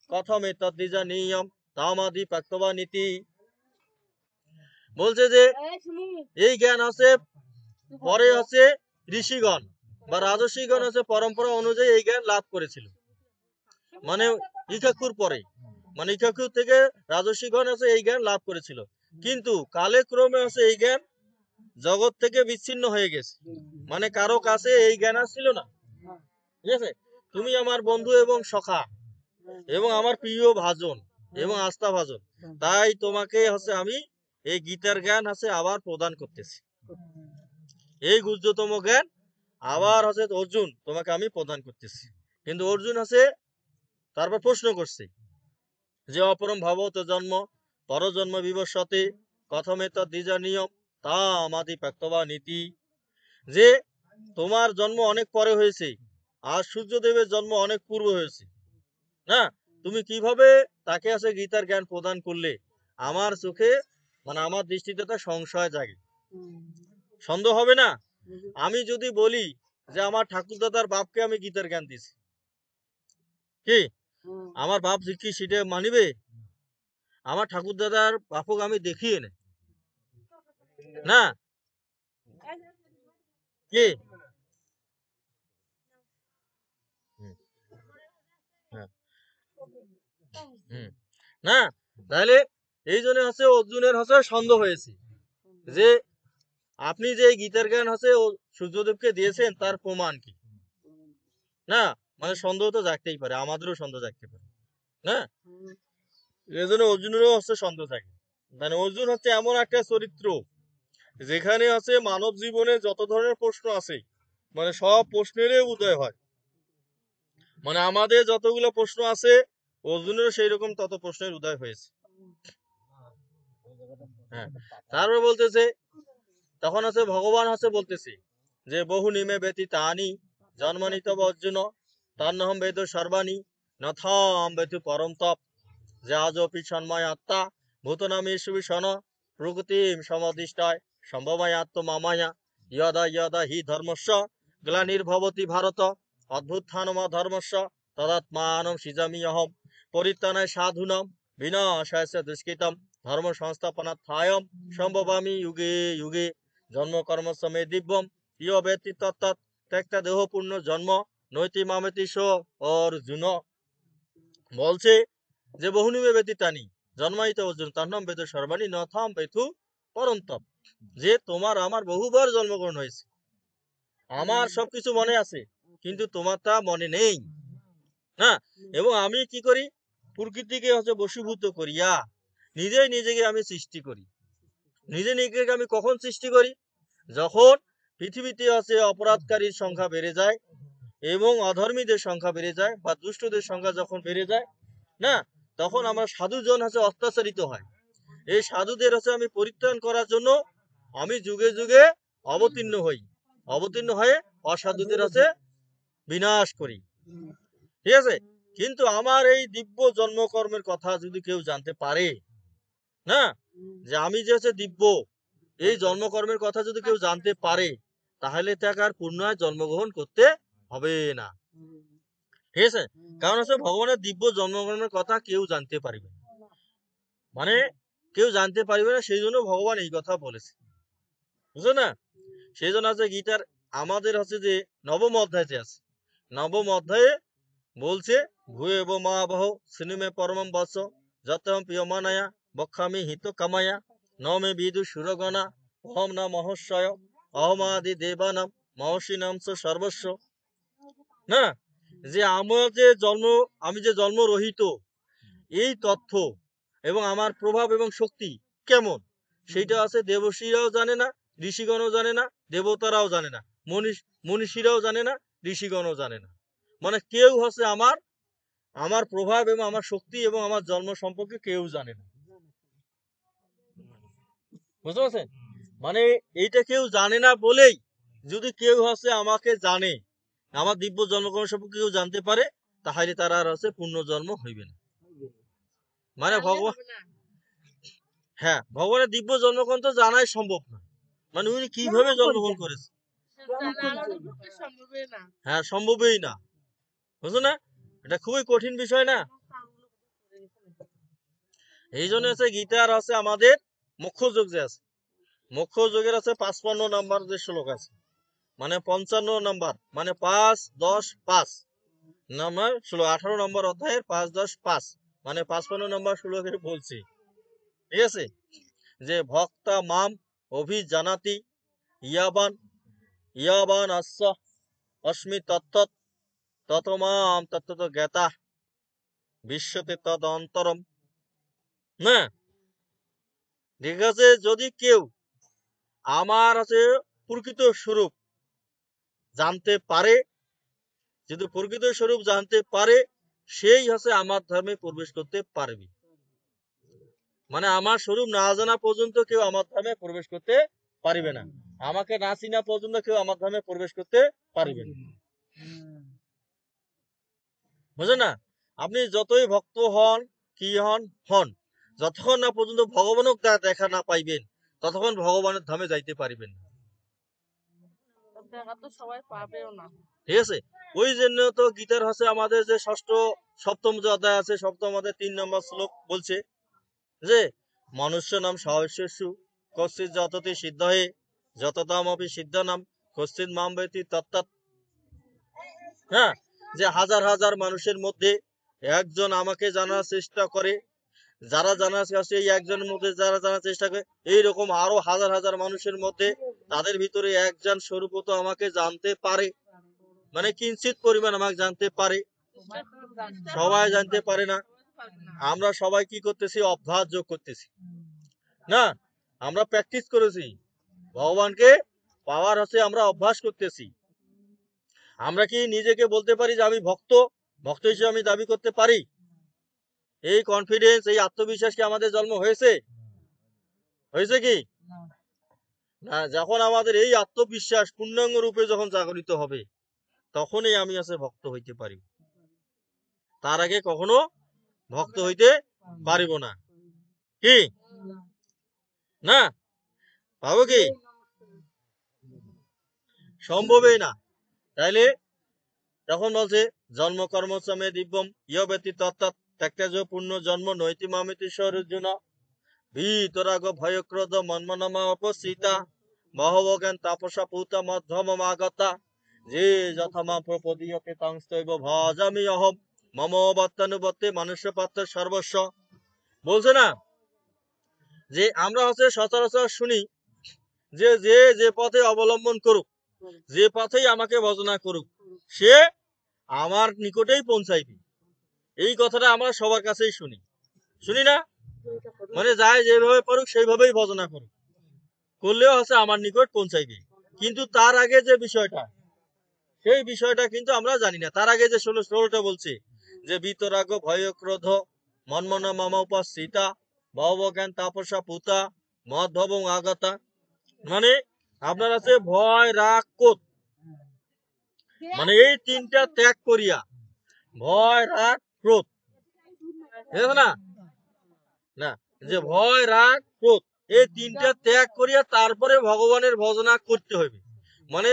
[SPEAKER 1] কথম এতদ্বিজা নিয়ম তামাদি প্রাক্তবা নীতি। বলছে যে এই জ্ঞান আছে পরে আছে ঋষিগণ বা রাজসীগণ আছে পরম্পরা অনুযায়ী এই জ্ঞান লাভ করেছিল। মানে ইক্ষাক্ষুর পরে মানে ইক্ষাক্ষুর থেকে রাজসীগণ আছে এই জ্ঞান লাভ করেছিল, কিন্তু কালে ক্রমে আছে এই জ্ঞান জগৎ থেকে বিচ্ছিন্ন হয়ে গেছে। মানে কারো কাছে এই জ্ঞান আর ছিল না। ঠিক আছে, তুমি আমার বন্ধু এবং সখা এবং আমার প্রিয় ভাজন এবং আস্থা ভাজন, তাই তোমাকে হচ্ছে আমি এই গীতার জ্ঞান আছে আবার প্রদান করতেছি। এই গুহ্যতম জ্ঞান আবার হচ্ছে অর্জুন তোমাকে আমি প্রদান করতেছি। কিন্তু অর্জুন আছে তারপর প্রশ্ন করছে যে অপরম ভাবত জন্ম পরজন্ম বিবস্বতে কথমে তদ্বিজা নিয়ম তা আমাদি প্রাক্তবা নীতি। যে তোমার জন্ম অনেক পরে হয়েছে আর সূর্যদেবের জন্ম অনেক পূর্ব হয়েছে না, তুমি কিভাবে তাকে আছে গীতার জ্ঞান প্রদান করলে? আমার চোখে মানে আমার দৃষ্টিতে তো সংশয় জাগে, সন্দেহ হবে না? আমি যদি বলি যে আমার ঠাকুরদাদার বাপকে আমি গীতার জ্ঞান দিছি, কি আমার বাপ কি সেটা মানিবে? আমার ঠাকুরদাদার বাপক আমি দেখিয়ে না কি না, তাহলে এই জন্য হচ্ছে অর্জুনের হচ্ছে সন্দেহ হয়েছে যে আপনি যে গীতার জ্ঞান হচ্ছে সূর্যদেবকে দিয়েছেন তার প্রমাণ কি? না, মানে সন্দেহ তো জাগতেই পারে, আমাদেরও সন্দেহ জাগতে পারে না, এই জন্য অর্জুনেরও হচ্ছে সন্দেহ থাকে। মানে অর্জুন হচ্ছে এমন একটা চরিত্র যেখানে আছে মানব জীবনে যত ধরনের প্রশ্ন আছে মানে সব প্রশ্নেরই উদয় হয়। মানে আমাদের যতগুলো প্রশ্ন আছে অর্জুনেরও সেই রকম তত প্রশ্নের উদয় হয়েছে। হ্যাঁ, তারপর বলতেছে তখন আছে ভগবান আছে বলতেছে যে বহু নিমে ব্যতীত আনি জন্মনি তব অর্জুন তন্নহম বেদ সর্বাণী নথম বেতু পরম তপ যে আজপি সন্ময় আত্মা ভূতনামী সুবিষণ প্রকৃতিম সমদিষ্টায় সম্ভবায় আত্মমামায়া ইয়দা ইয়দা হি ধর্মস্য গ্লানির্ভবতি ভারত অদ্ভুত্থানমা ধর্মস্য তদাত্মানম সৃজামি অহম পরিত্রাণায় সাধুনম বিনাশায় দুষ্কৃতম ধর্ম সংস্থাপনার্থায়ম সম্ভবামি যুগে যুগে জন্ম কর্মস্য মে দিব্যম ইয় ব্যক্তি তত্তৎ ত্যক্তা দেহ পূর্ণ জন্ম নৈতি মামেতি সো অর্জুন। বলছে যে বহুনিমে ব্যতীতানি জন্মাইতে অর্জুন তার নাম বেদ সর্বাণী নথাম বেথু পরন্তপ। যে তোমার আমার বহুবার জন্মগ্রহণ হয়েছে, আমার সবকিছু মনে আছে কিন্তু তোমার তা মনে নেই না। এবং আমি কি করি? প্রকৃতিকে হচ্ছে বশীভূত করিয়া নিজেই নিজেকে আমি সৃষ্টি করি। নিজে নিজেকে আমি কখন সৃষ্টি করি? যখন পৃথিবীতে আছে অপরাধকারীর সংখ্যা বেড়ে যায় এবং অধর্মীদের সংখ্যা বেড়ে যায় বা দুষ্টদের সংখ্যা যখন বেড়ে যায় না, তখন আমার সাধুজন হচ্ছে অত্যাচারিত হয়। এই সাধুদের হচ্ছে আমি পরিত্রাণ করার জন্য আমি যুগে যুগে অবতীর্ণ হই, অবতীর্ণ হয়ে অসাধুদের হচ্ছে বিনাশ করি। ঠিক আছে, কিন্তু আমার এই দিব্য জন্মকর্মের কথা যদি কেউ জানতে পারে না, যে আমি যে হচ্ছে দিব্য, এই জন্মকর্মের কথা যদি কেউ জানতে পারে, তাহলে তাকে আর পুনরায় জন্মগ্রহণ করতে হবে না। ঠিক আছে, কারণ হচ্ছে ভগবানের দিব্য জন্মকর্মের কথা কেউ জানতে পারবে না, মানে কেউ জানতে পারবে না, সেই জন্য ভগবান এই কথা বলেছে, বুঝলো না? সেই জন্য আছে গীতার আমাদের হচ্ছে যে নবম অধ্যায়তে আছে, নবম অধ্যায়ে বলছে ভূয় এব মহাবহ সিনেমে পরমম বৎস যতম প্রিয়মানায়া বক্ষামি হিত কামায়া নমে বিদু সুরগণা অহম না মহস্বয় অহমাদি দেবানাম মহর্ষিনাম সর্বস্ব। না, যে আমি যে জন্ম রহিত, এই তথ্য এবং আমার প্রভাব এবং শক্তি কেমন, সেইটা আছে দেবশ্রীরাও জানে না, ঋষিগণও জানে না, দেবতারাও জানে না, মনীষীরাও জানে না, ঋষিগণও জানে না। মানে কেউ হচ্ছে আমার প্রভাব এবং আমার শক্তি এবং আমার জন্ম সম্পর্কে কেউ জানে না, বুঝতে পারছেন? মানে এইটা কেউ জানে না বলেই যদি কেউ হচ্ছে আমাকে জানে, আমার দিব্য জন্মকর্ম সম্পর্কে কেউ জানতে পারে, তাহলে তার আর হচ্ছে পুনর্জন্ম হইবে না। মানে ভগবান, হ্যাঁ, ভগবানের দিব্য জন্মকর্ম তো জানাই সম্ভব না, মানে উনি কিভাবে জন্মগ্রহণ করেছে, হ্যাঁ, সম্ভবই না, বুঝলো না? এটা খুবই কঠিন বিষয় না? এই জন্য হচ্ছে গীতার আছে আমাদের মুখ্য যোগ যে আছে, মুখ্য যোগের আছে 55 নাম্বার যে শ্লোক আছে, মানে 55 নাম্বার, মানে 5, 10, 5 নাম্বার শ্লোক, 18 নম্বর অধ্যায়ের 5, 10, 5, মানে 55 নম্বর শ্লোকের বলছি। ঠিক আছে, যে ভক্তা মাম অভিজানাতি ইয়াবান ইয়াবান আস্য অস্মি তত্তৎ ততমাম তত্তত জ্ঞাতা বিশ্বতে তদ অন্তরম। না, ঠিক আছে, যদি কেউ আমার আছে প্রকৃত স্বরূপ জানতে পারে, যদি প্রকৃত স্বরূপ জানতে পারে, সেই হচ্ছে আমার ধর্মে প্রবেশ করতে পারবে। মানে আমার স্বরূপ না জানা পর্যন্ত কেউ আমার ধর্মে প্রবেশ করতে পারবে না, আমাকে না চিনা পর্যন্ত কেউ আমার ধর্মে প্রবেশ করতে পারবে না, বুঝলেন না? আপনি যতই ভক্ত হন, কি হন, যতক্ষণ না পর্যন্ত ভগবানও দেখা না পাইবেন, ততক্ষণ ভগবানের ধামে যাইতে পারিবেন না। ঠিক আছে, ওই জন্য তো গীতার হচ্ছে আমাদের যে সপ্তম যে অধ্যায় আছে, সপ্তম অধ্যায় 3 নম্বর শ্লোক বলছে যে মনুষ্য নাম সহস্যু কশ্চিৎ যততি সিদ্ধ হে যততাম অপি সিদ্ধ নাম কশ্চিৎ মাম বেতি তত্তৎ। হ্যাঁ, যে হাজার হাজার মানুষের মধ্যে একজন আমাকে জানার চেষ্টা করে, যারা জানার কাছে এই একজনের মধ্যে যারা জানার চেষ্টা করে, এইরকম আরো হাজার হাজার মানুষের মধ্যে তাদের ভিতরে একজন স্বরূপত আমাকে জানতে পারে, মানে কিঞ্চিত পরিমাণ আমাকে জানতে পারে, সবাই জানতে পারে না। আমরা সবাই কি করতেছি, অভ্যাস যোগ করতেছি না, আমরা প্র্যাকটিস করেছি, ভগবানকে পাওয়ার হচ্ছে আমরা অভ্যাস করতেছি। আমরা কি নিজেকে বলতে পারি যে আমি ভক্ত হিসেবে আমি দাবি করতে পারি? এই কনফিডেন্স, এই আত্মবিশ্বাস কি আমাদের জন্ম হয়েছে কি না? যখন আমাদের এই আত্মবিশ্বাস পূর্ণাঙ্গ রূপে যখন জাগরিত হবে, তখনই আমি আছে ভক্ত হইতে পারি, তার আগে কখনো ভক্ত হইতে পারিব না। কি না, পাবো কি? সম্ভবই না। তাইলে তখন বলছে জন্ম কর্মশ্রমে দিব্যম ইয় ব্যতীত তত্ত্বাৎ ত্যাক্তেজ পূর্ণ জন্ম নৈতি মামিতি স্বরুর্জুন ভিতরাগ ভয়ক্রোধ মন্মনামা অপসৃতা মহবজ্ঞান তাপসা পূতা মধ্যমমাগতা যে যথামা প্রপদীয়তে তংস্তৈব ভজামি অহম মম বত্তানুবত্তে মনুষ্য পাত্র সর্বস্ব। বলছে না যে আমরা হচ্ছে সচরাচর শুনি যে যে যে পথে অবলম্বন করুক, যে পথেই আমাকে ভজনা করুক, সে আমার নিকটেই পৌঁছাইবে। এই কথাটা আমরা সবার কাছেই শুনি না? মানে যায় যেভাবে পারুক সেইভাবেই ভজনা করুক, করলেও হচ্ছে আমার নিকট পৌঁছাইবে। কিন্তু তার আগে যে বিষয়টা, সেই বিষয়টা কিন্তু আমরা জানি না। তার আগে যে ষোলোটা বলছে যে বিতরাগ ভয় ক্রোধ মন্মনা মামা উপস্থিতা ভবজ্ঞান তাপসা পুতা মধ্যম আগতা, মানে আপনার আছে ভয় রাগ ক্রোধ, মানে এই তিনটা ত্যাগ করিয়া, ভয় রাগ ক্রোধ, না না, যে ভয় রাগ ক্রোধ এই তিনটা ত্যাগ করিয়া তারপরে ভগবানের ভজনা করতে হবে। মানে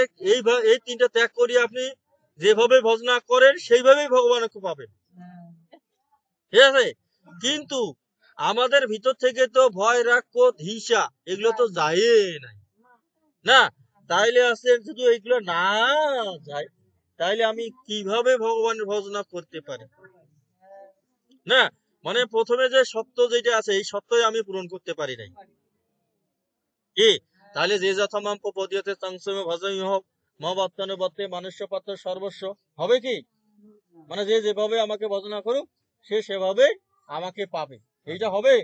[SPEAKER 1] এই তিনটা ত্যাগ করিয়া আপনি যেভাবে ভজনা করেন সেইভাবেই ভগবানকে পাবেন, ঠিক আছে। কিন্তু আমাদের ভিতর থেকে তো ভয় রাগ ক্রোধ হিংসা এগুলো তো যায় নাই, না। তাইলে আছে শুধু এইগুলো না যায়, তাইলে আমি কিভাবে ভগবানের ভজনা করতে পারি, না। মানে প্রথমে যে সত্য যেটা আছে এই সত্যই আমি পূরণ করতে পারি নাই, কি? তাহলে যে যথামাম প্রপদ্যতে সংসমে ভজমি হোক মহাবর্তনে বর্তে মানুষ্য পাত্র সর্বস্ব হবে কি? মানে যে যেভাবে আমাকে ভজনা করুক সে সেভাবে আমাকে পাবে, এইটা হবে?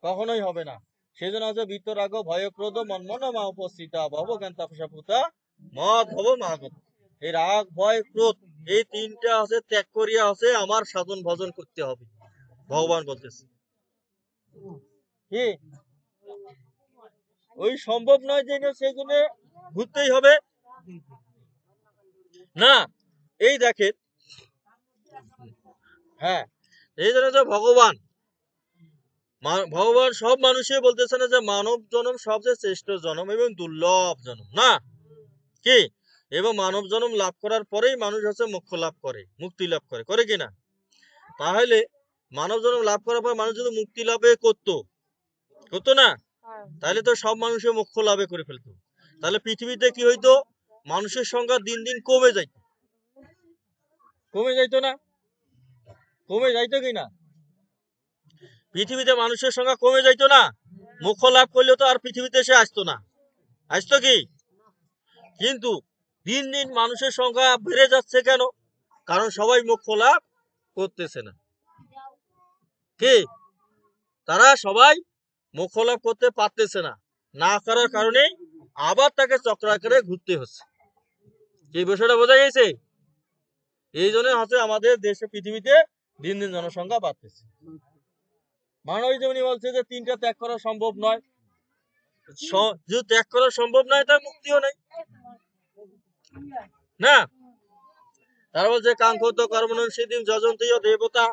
[SPEAKER 1] কখনোই হবে না। সেই জন্য হচ্ছে বিতরাগ ভয় ক্রোধ মন্মন মা উপস্থিতা ভব জ্ঞান তাপসা পুতা মদ ভব মাগত। এই রাগ ভয় ক্রোধ এই তিনটা আছে ত্যাগ করিয়া আছে আমার সাধন ভজন করতে হবে, ভগবান বলতেছে। কি ওই সম্ভব নয় যে সেই জন্য ঘুরতেই হবে, না। এই দেখেন, হ্যাঁ, এই জন্য যে ভগবান সব মানুষই বলতেছে না যে মানব জন্ম সবচেয়ে শ্রেষ্ঠ জন্ম এবং দুর্লভ জন্ম, না কি? এবং মানব জন্ম লাভ করার পরেই মানুষ হচ্ছে মোক্ষ লাভ করে, মুক্তি লাভ করে, করে কিনা? তাহলে মানব জন্ম লাভ করার পর মানুষ যদি মুক্তি লাভে করতো না, তাহলে তো সব মানুষের মোক্ষ লাভে করে ফেলতো। তাহলে পৃথিবীতে কি হইতো? মানুষের সংখ্যা দিন দিন কমে যাইতো না? কমে যাইতো কিনা? পৃথিবীতে মানুষের সংখ্যা কমে যাইতো না? মোক্ষ লাভ করলে তো আর পৃথিবীতে সে আসতো না, আসতো কি? কিন্তু দিন দিন মানুষের সংখ্যা বেড়ে যাচ্ছে কেন? কারণ সবাই মোক্ষ লাভ করতেছে না, কি? তারা সবাই মোক্ষ লাভ করতে পারতেছে না, না করার কারণে আবার তাকে চক্রাকারে ঘুরতে হচ্ছে। এই বিষয়টা বোঝা গেছে? এই জন্য হচ্ছে আমাদের দেশে পৃথিবীতে দিন দিন জনসংখ্যা বাড়তেছে। মানব যেমনি বলছে যে তিনটা ত্যাগ করা সম্ভব নয়, যদি ত্যাগ করা সম্ভব নয় তার মুক্তিও নাই, না। তারা বলছে কাঙ্ক্ষত কর্মণ সিদ্ধিম যজন্তীয় দেবতা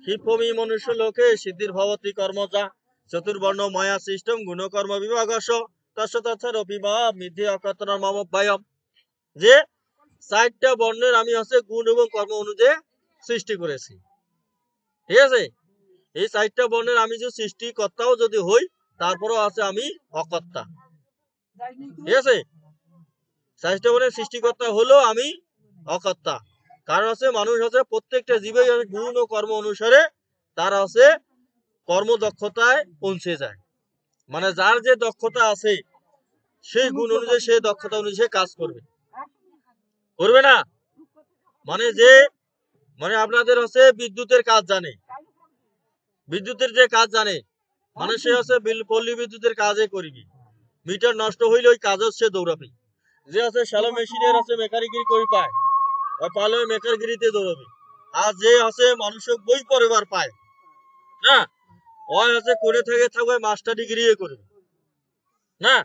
[SPEAKER 1] হিপমি মনুষ্য লোকে সিদ্ধির ভবতি কর্মজা চতুর্বর্ণ মায়া সিস্টেম গুণকর্ম বিভাগস তৎসৎসার অভিমা মিথি অকর্তন মম ভয়ম। যে 4টা বর্ণের আমি হচ্ছে গুণ এবং কর্ম অনুযায়ী সৃষ্টি করেছি, ঠিক আছে। এই 4টা বর্ণের আমি যে সৃষ্টিকর্তাও যদি হই তারপরেও আছে আমি অকর্তা, ঠিক আছে। 4টা বর্ণের সৃষ্টিকর্তা হলো আমি অকর্তা। কারণ হচ্ছে মানুষ হচ্ছে প্রত্যেকটা জীবের গুণ ও কর্ম অনুসারে তারা হচ্ছে কর্মদক্ষতায় পৌঁছে যায়। মানে যার যে দক্ষতা আছে সেই গুণ অনুযায়ী সেই দক্ষতা অনুযায়ী কাজ করবে না। মানে যে মানে আপনাদের হচ্ছে বিদ্যুতের কাজ জানে, বিদ্যুতের যে কাজ জানে মানে সে হচ্ছে পল্লী বিদ্যুতের কাজে করবি, মিটার নষ্ট হইলে ওই কাজ হচ্ছে দৌড়াবি। যে আছে শ্যালো মেশিনের আছে মেকানিক্যাল করি পায় ওই পালে মেকারগিরিতে দৌড়াবে। আর যে আছে মানুষের বই পড়বার পায় না ওই হচ্ছে করে থাকবে মাস্টার ডিগ্রি করবে, না।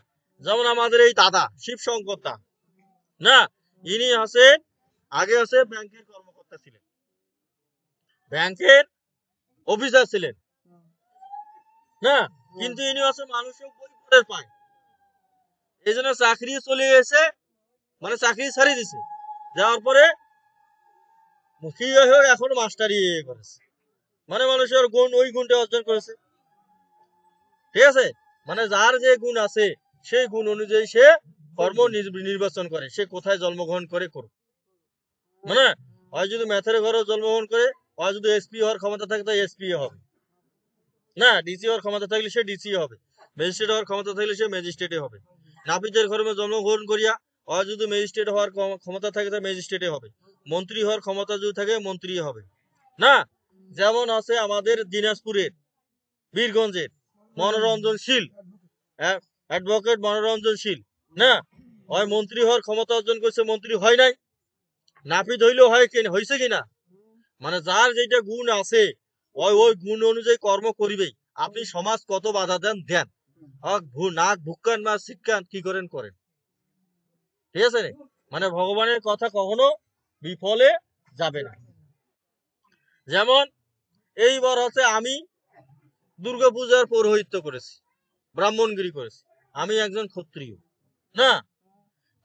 [SPEAKER 1] যেমন আমাদের এই দাদা শিবশঙ্কর দা, না, ইনি আছে আগে আছে ব্যাংকের কর্মকর্তা ছিলেন, ব্যাংকের অফিসার ছিলেন, না। কিন্তু ইনি আছে মানুষের বই পড়ে পায়, এই জন্য চাকরি চলে গেছে, মানে চাকরি ছাড়িয়ে দিছে, যাওয়ার পরে কি হয়ে এখন মাস্টারি করেছে, মানে মানুষের গুণ ওই গুণটা অর্জন করেছে, ঠিক আছে। মানে যার যে গুণ আছে সেই গুণ অনুযায়ী সে কর্ম নির্বাচন করে, সে কোথায় জন্মগ্রহণ করে করুক। মানে হয় যদি ম্যাথের ঘরে জন্মগ্রহণ করে, হয় যদি এসপি হওয়ার ক্ষমতা থাকে তাই এসপি হবে, না। ডিসি হওয়ার ক্ষমতা থাকলে সে ডিসি হবে, ম্যাজিস্ট্রেট হওয়ার ক্ষমতা থাকলে সে ম্যাজিস্ট্রেটে হবে। নাপিতের ঘরে জন্মগ্রহণ করিয়া হয় যদি ম্যাজিস্ট্রেট হওয়ার ক্ষমতা থাকে তাই ম্যাজিস্ট্রেটে হবে, মন্ত্রী হওয়ার ক্ষমতা যদি থাকে মন্ত্রী হবে, না। যেমন আছে আমাদের দিনাজপুরের বীরগঞ্জের মনোরঞ্জনশীল অ্যাডভোকেট মনোরঞ্জনশীল, না। হয় মন্ত্রী হওয়ার ক্ষমতা অর্জন করছে, মন্ত্রী হয় নাই, নাপিত হইলেও হয়েছে কিনা। মানে যার যেটা গুণ আছে ওই গুণ অনুযায়ী কর্ম করিবেই। আপনি সমাজ কত বাধা দেন নাক ভুক্কান বা শিক্ষান কি করেন, ঠিক আছে। মানে ভগবানের কথা কখনো বিফলে যাবে না। যেমন এইবার হচ্ছে আমি দুর্গাপূজার পৌরোহিত্য করেছি, ব্রাহ্মণগিরি করেছি, আমি একজন ক্ষত্রিয় না,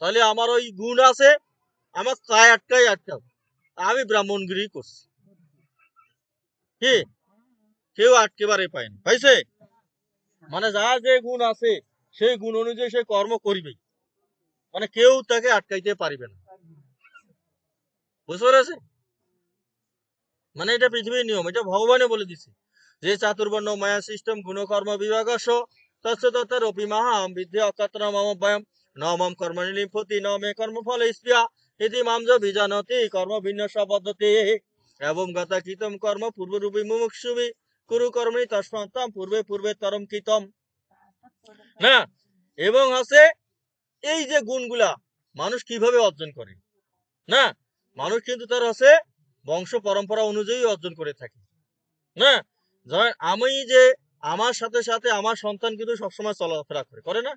[SPEAKER 1] তাহলে আমার ওই গুণ আছে, আমার চায় আটকাও, আমি ব্রাহ্মণগিরি করছি, কি কেউ আটকেবারে পায়নি, পাইছে? মানে যার যে গুণ আছে সেই গুণ অনুযায়ী সে কর্ম করবে, মানে কেউ তাকে আটকাইতে পারবে না, বুঝতে পেরেছে? মানে এটা পৃথিবীর নিয়ম, এটা ভগবানে বলে দিছে যে চাতুর্বর্ণ মায়া সিস্টেম গুণকর্ম বিভাগ তৎসতর অপি মাহাম বিদ্যে অকাত্র মম ভয়ম ন মম কর্মণি লিম্ফতি ন মে কর্মফল স্পৃহা ইতি মাম য বিজানতি কর্ম বিন্যাস পদ্ধতি এবং গতা কৃতম কর্ম পূর্বরূপী মুমুক্ষুবি কুরু কর্মণি তস্মাত্তাম পূর্বে পূর্বে তরম কৃতম না। এবং আছে এই যে গুণগুলা মানুষ কিভাবে অর্জন করে না, মানুষ কিন্তু তার আছে বংশ পরম্পরা অনুযায়ী অর্জন করে থাকে না। আমি যে আমার সাথে সাথে আমার সন্তান কিন্তু সবসময় চলাফেরা করে না,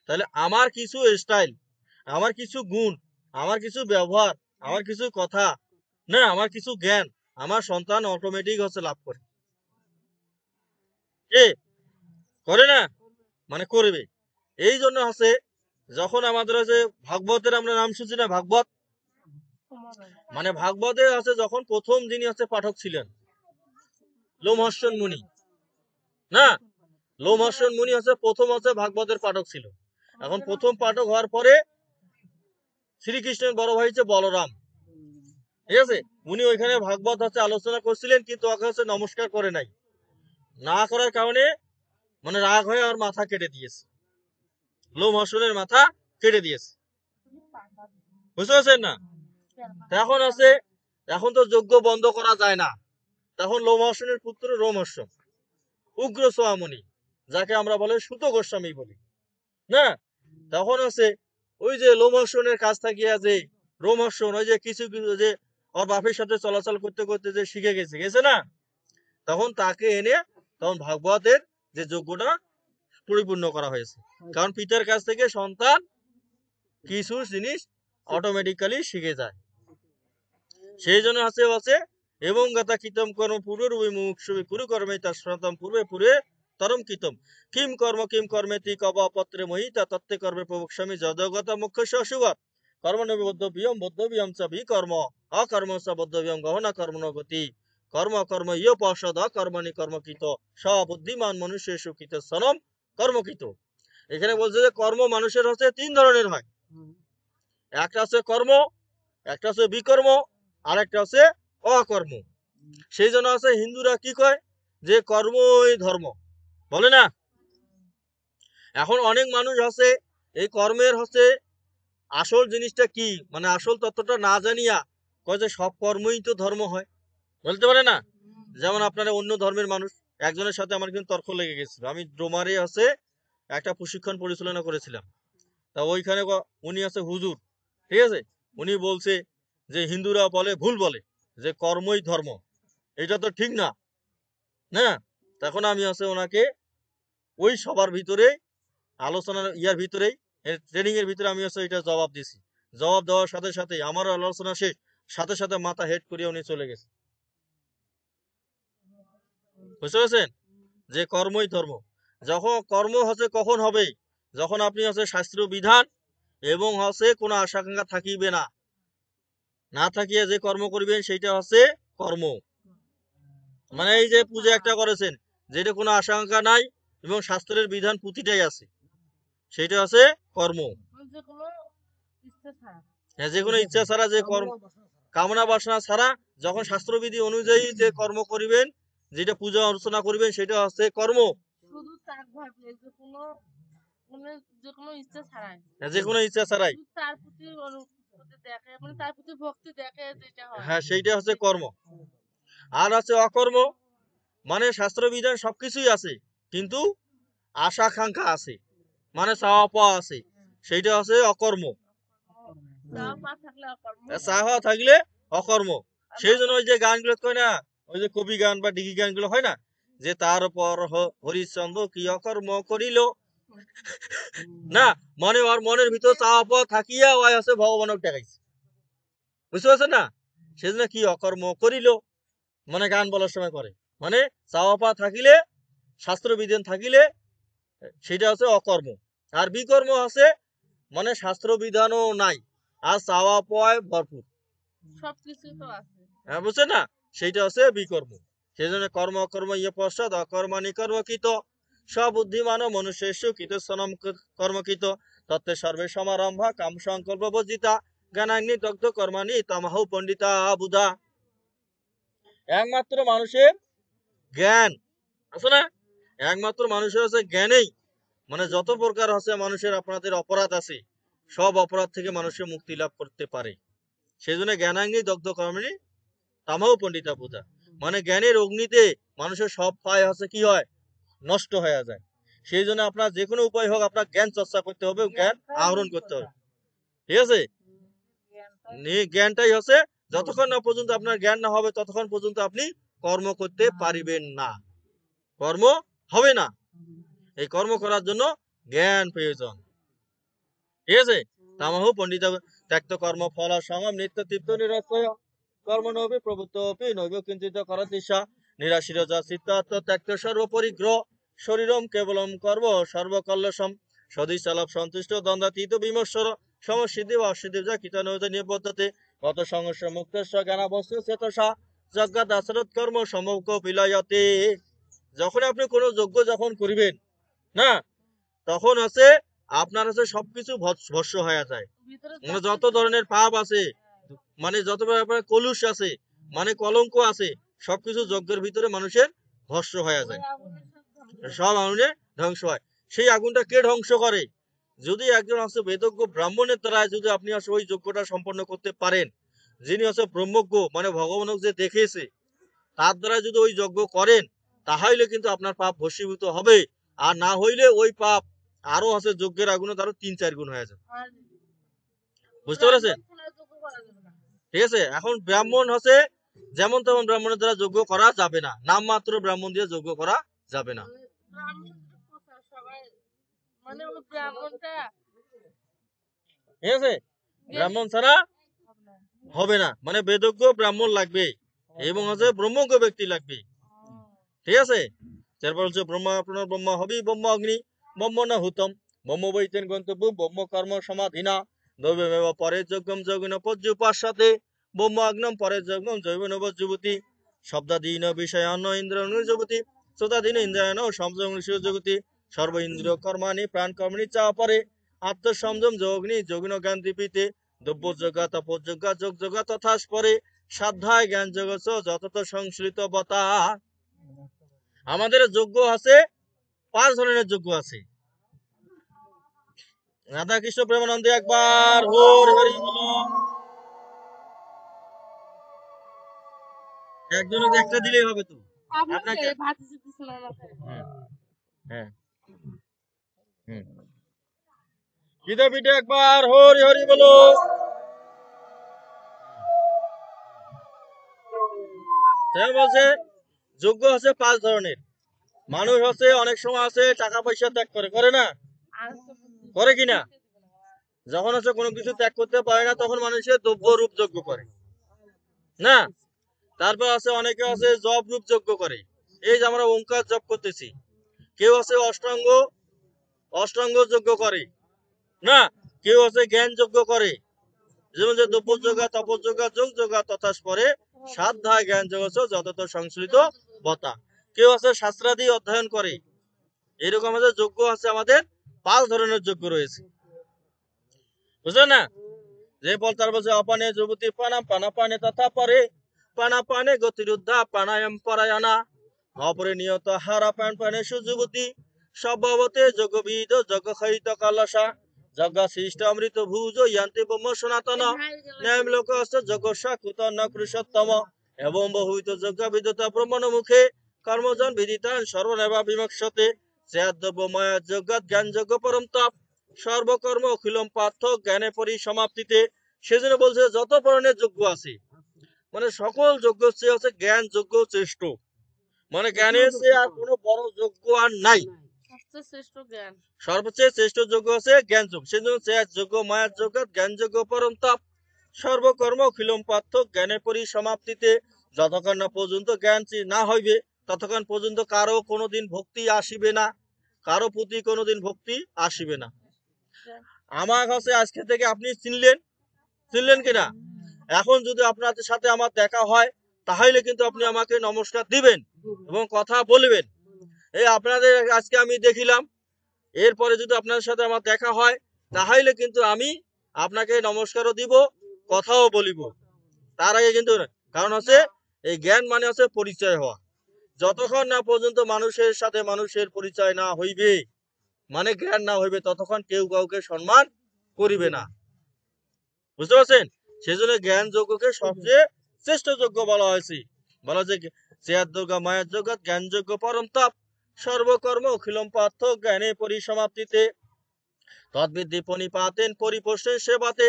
[SPEAKER 1] তাহলে আমার কিছু স্টাইল, আমার কিছু গুণ, আমার কিছু ব্যবহার, আমার কিছু কথা না, আমার কিছু জ্ঞান আমার সন্তান অটোমেটিক হচ্ছে লাভ করে, এ করে না, মানে করবে। এই জন্য আছে যখন আমাদের আছে ভাগবতের আমরা নাম শুনছি না, ভাগবত, মানে ভাগবতে আছে যখন প্রথম যিনি হচ্ছে পাঠক ছিলেন লোমহর্ষণ মুনি না, লোমহর্ষণ মুনি হচ্ছে প্রথম হচ্ছে ভাগবতের পাঠক ছিল। এখন প্রথম পাঠক হওয়ার পরে শ্রীকৃষ্ণের বড় ভাই হচ্ছে বলরাম, ঠিক আছে, উনি ওইখানে ভাগবত হচ্ছে আলোচনা করছিলেন, কিন্তু ওকে হচ্ছে নমস্কার করে নাই, না করার কারণে মানে রাগ হয়ে আর মাথা কেটে দিয়েছে, লোমহর্ষণের মাথা কেটে দিয়েছে, বুঝতে পারছেন না? এখন আছে, এখন তো যজ্ঞ বন্ধ করা যায় না, তখন লোমহর্ষণের পুত্র রোমহর্ষণ উগ্র সোয়ামণি, যাকে আমরা বলে সুত গোস্বামী বলি না, তখন আছে ওই যে লোমহর্ষণের কাছ থেকে যে রোমহর্ষণ ওই যে কিছু কিছু যে ওর বাপের সাথে চলাচল করতে করতে যে শিখে গেছে না, তখন তাকে এনে তখন ভাগবতের যে যজ্ঞটা পরিপূর্ণ করা হয়েছে, কারণ পিতার কাছ থেকে সন্তান কিছু জিনিস অটোমেটিক্যালি শিখে যায়, সেই জন্য আছে এবং গাতা কৃতম কর্ম পূর্বরূপী মুমুক্ষুবি কুরু কর্মে তার সনাতন পূর্বে পূর্বে তরম কৃতম কিম কর্মে তি কবপত্রে মহিতা তত্ত্বে কর্মে প্রবক্ষ্যামি যদগত মুখ্য সুবত কর্মণবি বদ্ধবিয়ম চ বিকর্ম অকর্ম চ বদ্ধবিয়ম গহনা কর্মণ গতি কর্ম ইয় পর্ষদ অকর্মণি কর্মকৃত সবুদ্ধিমান মনুষ্য সুকৃত সনম কর্মকৃত। এখানে বলছে যে কর্ম মানুষের হচ্ছে তিন ধরনের হয়, একটা হচ্ছে কর্ম, একটা হচ্ছে বিকর্ম, আর একটা হচ্ছে অকর্ম। সেই জন্য আছে হিন্দুরা কি কয় যে কর্মই ধর্ম বলে না। এখন অনেক মানুষ আছে এই কর্মের হচ্ছে আসল জিনিসটা কি, মানে আসল তত্ত্বটা না জানিয়া কয় যে সব কর্মই তো ধর্ম হয়, বলতে পারে না। যেমন আপনারা অন্য ধর্মের মানুষ, একজনের সাথে আমার কিন্তু তর্ক লেগে গেছিল, আমি ডোমারে আছে একটা প্রশিক্ষণ পরিচালনা করেছিলাম, তা ওইখানে উনি আছে হুজুর, ঠিক আছে, উনি বলছে যে হিন্দুরা বলে ভুল বলে যে কর্মই ধর্ম, এটা তো ঠিক না না। তখন আমি আছে ওনাকে ওই সবার ভিতরে আলোচনার ইয়ার ভিতরেই ট্রেনিং এর ভিতরে আমি আছে এটা জবাব দিছি, জবাব দেওয়ার সাথে সাথে আমার আলোচনা শেষ, সাথে সাথে মাথা হেড করিয়ে উনি চলে গেছে, বুঝতে পারছেন যে কর্মই ধর্ম। যখন কর্ম হচ্ছে কখন হবে, যখন আপনি হচ্ছে শাস্ত্রীয় বিধান এবং হচ্ছে কোনো আশাকাঙ্ক্ষা থাকিবে না, না থাকিয়ে যে কর্ম করবেন সেইটা হচ্ছে কর্ম। মানে এই যে পূজা একটা করেছেন যেটা কোনো আশঙ্কা নাই এবং শাস্ত্রের বিধান প্রতিটাই আছে, সেটা আছে কর্ম। হ্যাঁ, যে কোনো ইচ্ছা ছাড়া যে কর্ম, কামনা বাসনা ছাড়া যখন শাস্ত্রবিধি অনুযায়ী যে কর্ম করিবেন, যেটা পূজা অর্চনা করবেন সেটা হচ্ছে কর্ম, যে কোনো ইচ্ছা ছাড়াই, হ্যাঁ সেইটা হচ্ছে কর্ম। আর আছে অকর্ম, মানে শাস্ত্রবিধান সবকিছুই আছে কিন্তু আশা আকাঙ্ক্ষা আছে, মানে চাওয়া পাওয়া আছে, সেইটা হচ্ছে অকর্ম, চাওয়া থাকলে অকর্ম। সেই জন্য ওই যে গানগুলো কয় না, ওই যে কবি গান বা ডিগি গানগুলো হয় না, যে তারপর হরিশ্চন্দ্র কি অকর্ম করিল না মানে ওর মনের ভিতর চাওয়া পাওয়া থাকিয়া ওই আছে ভগবানক দেখাইছে, বুঝতে পারছেন না? সেজন্য কি অকর্ম করিল, মানে গান বলার সময় করে, মানে চাওয়া পাওয়া থাকিলে, শাস্ত্র বিধান থাকিলে সেটা হচ্ছে অকর্ম। আর বিকর্ম আছে মানে শাস্ত্র বিধানও নাই আর চাওয়া পাওয়ায় ভরপুর,
[SPEAKER 2] সবকিছু তো আছে।
[SPEAKER 1] হ্যাঁ বুঝছেন না? সেইটা হচ্ছে বিকর্ম। সেই জন্য কর্ম অকর্ম ইয়ে পশ্চাৎ অকর্মাণি কর্মকৃত সবুদ্ধিমান মনুষ্যেষু কৃতস্বনম কর্মকৃত তত্ত্বে সর্বে সমারম্ভা কাম সংকল্প বর্জিতা জ্ঞানাগ্নি দগ্ধ কর্মাণি তামাহু পণ্ডিতা বুধা। একমাত্র মানুষের জ্ঞান আছে না, একমাত্র মানুষের হচ্ছে জ্ঞানেই মানে যত প্রকার আছে মানুষের আপনাদের অপরাধ আছে সব অপরাধ থেকে মানুষের মুক্তি লাভ করতে পারে। সেই জন্য জ্ঞানাগ্নি দগ্ধ কর্মাণি তামাহু পণ্ডিতা বুধা, মানে জ্ঞানের অগ্নিতে মানুষের সব পায় হচ্ছে কি হয়, নষ্ট হয়ে যায়। সেই জন্য আপনার যে কোনো উপায় হোক আপনার জ্ঞান চর্চা করতে হবে, জ্ঞান আহরণ করতে হবে, ঠিক আছে? জ্ঞানটাই হচ্ছে যতক্ষণ না পর্যন্ত আপনার জ্ঞান না হবে ততক্ষণ পর্যন্ত আপনি কর্ম করতে পারিবেন না, কর্ম হবে না। এই কর্ম করার জন্য জ্ঞান প্রয়োজন, ঠিক আছে? তামাহু পণ্ডিত ত্যক্ত কর্ম ফল সঙ্গম নিত্য তৃপ্ত নিরস্বয় কর্ম নবী প্রভুত্ব নৈব কিঞ্চিত করতিসা নিরাশির যা চিত্তাত্ম ত্যক্ত সর্বপরিগ্রহ শরীরম কেবলম কর্ম সর্বকল্লসম সদিশালাভ সন্তুষ্ট দ্বন্দ্বাতীত বিমর্ষর সমসিদ্ধি বা অসিদ্ধি যা কীটানুতে নিবদ্ধতে গত সংঘর্ষ মুক্ত জ্ঞানাবস্তু চেতসা যজ্ঞাত আচরত কর্ম সমক বিলায়তে। যখন আপনি কোনো যজ্ঞ যখন করিবেন না তখন আছে আপনার আছে সবকিছু ভস্য হয়ে যায়, মানে যত ধরনের পাপ আছে মানে যত কলুষ আছে মানে কলঙ্ক আছে সবকিছু যজ্ঞের ভিতরে মানুষের ভস্য হয়ে যায়, সব আগুনে ধ্বংস হয়। সেই আগুনটা কে ধ্বংস করে? যদি একজন আছে বেদজ্ঞ ব্রাহ্মণের দ্বারা যদি আপনি আসলে ওই যজ্ঞটা সম্পন্ন করতে পারেন, যিনি আছে ব্রহ্মজ্ঞ মানে ভগবানক যে দেখেছে তার দ্বারা যদি ওই যজ্ঞ করেন তাহলে কিন্তু আপনার পাপ ভস্মীভূত হবে, আর না হইলে ওই পাপ আরো আছে যজ্ঞের আগুনে তারও 3-4 গুণ হয়ে যাবে, বুঝতে পেরেছেন? ঠিক আছে, এখন ব্রাহ্মণ হচ্ছে যেমন তেমন ব্রাহ্মণের দ্বারা যজ্ঞ করা যাবে না, নামমাত্র ব্রাহ্মণ দিয়ে যজ্ঞ করা যাবে না, ঠিক আছে? ব্রাহ্মণ ছাড়া হবে না, মানে বেদজ্ঞ ব্রাহ্মণ লাগবে এবং হচ্ছে ব্রহ্মজ্ঞ ব্যক্তি লাগবে, ঠিক আছে? তারপর হচ্ছে ব্রহ্মা আপনার ব্রহ্মা হবি ব্রহ্ম অগ্নি ব্রহ্ম না হুতম ব্রহ্ম বৈতেন গন্তব্য ব্রহ্ম কর্ম সমাধিনা দৈবমেব পরে যজ্ঞম যজ্ঞিন পর্যুপাসাতে ব্রহ্ম অগ্নম পরে যজ্ঞম জৈবন যুবতী শব্দাধীন বিষয়ান্ন ইন্দ্র যুবতী শ্রোতাধীন ইন্দ্রায়ণ সংযম জগতি সর্ব ইন্দ্রিয় কর্মাণি প্রাণ কর্মণি চা পরে আত্মসংযম যোগনি যোগিন জ্ঞান দীপিতে দ্রব্য যোগা তপযোগা যোগ যোগা তথা পরে সাধ্যায় জ্ঞান জগৎ যতত সংশ্লিত বতা। আমাদের যজ্ঞ আছে 5 ধরনের যজ্ঞ আছে। রাধা কৃষ্ণ প্রেমানন্দে একবার হরি হরি বলো। একজনের একটা দিলেই হবে তো আপনাকে। হ্যাঁ পিঠে পিঠে একবার হরি হরি বলো। বলছে যজ্ঞ আছে 5 ধরনের। মানুষ আছে অনেক সময় আছে টাকা পয়সা ত্যাগ করে, করে না? করে কিনা? যখন আছে কোনো কিছু ত্যাগ করতে পারে না তখন মানুষের দ্রব্য রূপ যজ্ঞ করে না। তারপর আছে অনেকে আছে জপ রূপ যজ্ঞ করে, এই যে আমরা ওঙ্কার জপ করতেছি। কেউ আছে অষ্টাঙ্গ যজ্ঞ করে না, কেউ আছে জ্ঞান যজ্ঞ করে, যেমন যে দ্রব্য যোগা তপযোগা যোগ যোগা তথা পরে সাধ্যা জ্ঞান জগৎ যত সংশ্লিত বতা। কেউ আছে শাস্ত্রাদি অধ্যয়ন করে। এরকম আমাদের যজ্ঞ আছে, আমাদের 5 ধরনের যজ্ঞ রয়েছে, বুঝলেন না? যে বল তার বলছে অপানে যুবতী পানা পানা পানে তথা পরে পানা পানে গতিরুদ্ধা প্রাণায়াম পরায়ণা অপরে নিয়ত হারা প্রাণ পানে সুযুবতী সবতে যোগবিদ যোগক্ষয়িত কলসা যজ্ঞ সৃষ্ট অমৃত ভুজ ইয়ান্তি ব্রহ্ম সনাতন ন্যায় লোক যজ্ঞসা কুত ন কৃষোত্তম এবং বহুবিধ যজ্ঞ বিদতা ব্রহ্মণ মুখে কর্মজন বিদিতান সর্বনেবা বিমক্ষতে শ্রেয়াদ্রব্য মায়া যজ্ঞ জ্ঞান যজ্ঞ পরম তপ সর্বকর্ম অখিলম পার্থ জ্ঞানে পরিসমাপ্তিতে। সেজন্য বলছে যত ধরনের যজ্ঞ আছে মানে সকল যজ্ঞ হচ্ছে জ্ঞান যজ্ঞ শ্রেষ্ঠ, মানে জ্ঞানের চেয়ে আর কোনো বড় যজ্ঞ আর নাই,
[SPEAKER 2] সবচেয়ে শ্রেষ্ঠ জ্ঞান।
[SPEAKER 1] সর্বচেয়ে শ্রেষ্ঠ যোগ্য হচ্ছে জ্ঞান যোগ। সেজন্য চেয়ার যোগ্য মায়ার জগৎ জ্ঞান যোগ্য পরম তাপ সর্বকর্ম খিলম পার্থ জ্ঞানের পরিসমাপ্তিতে যতক্ষণ না পর্যন্ত জ্ঞান না হইবে ততক্ষণ পর্যন্ত কারো কোনোদিন ভক্তি আসিবে না, কারো প্রতি কোনোদিন ভক্তি আসিবে না। আমার কাছে আজকে থেকে আপনি চিনলেন কিনা? এখন যদি আপনাদের সাথে আমার দেখা হয় তাহলে কিন্তু আপনি আমাকে নমস্কার দিবেন এবং কথা বলবেন। এই আপনাদের আজকে আমি দেখিলাম, এরপরে যদি আপনাদের সাথে আমার দেখা হয় তাহলে কিন্তু আমি আপনাকে নমস্কারও দিব, কথাও বলিব। তার আগে কিন্তু কারণ হচ্ছে এই জ্ঞান মানে হচ্ছে পরিচয় হওয়া। যতক্ষণ না পর্যন্ত মানুষের সাথে মানুষের পরিচয় না হইবে, মানে জ্ঞান না হইবে, ততক্ষণ কেউ কাউকে সম্মান করিবে না। বুঝতে পারছেন? সেজন্য জ্ঞান যোগ্যকে সবচেয়ে শ্রেষ্ঠ যোগ্য বলা হয়েছে। বলা যে চেয়ার দুর্গা মায়ের জগৎ জ্ঞান যোগ্য পরম তাপ সর্বকর্ম অখিলম পার্থ জ্ঞানে পরিসমাপ্তিতে তদ্বিদ্ধি পণিপাতেন পরিপোষেন সেবাতে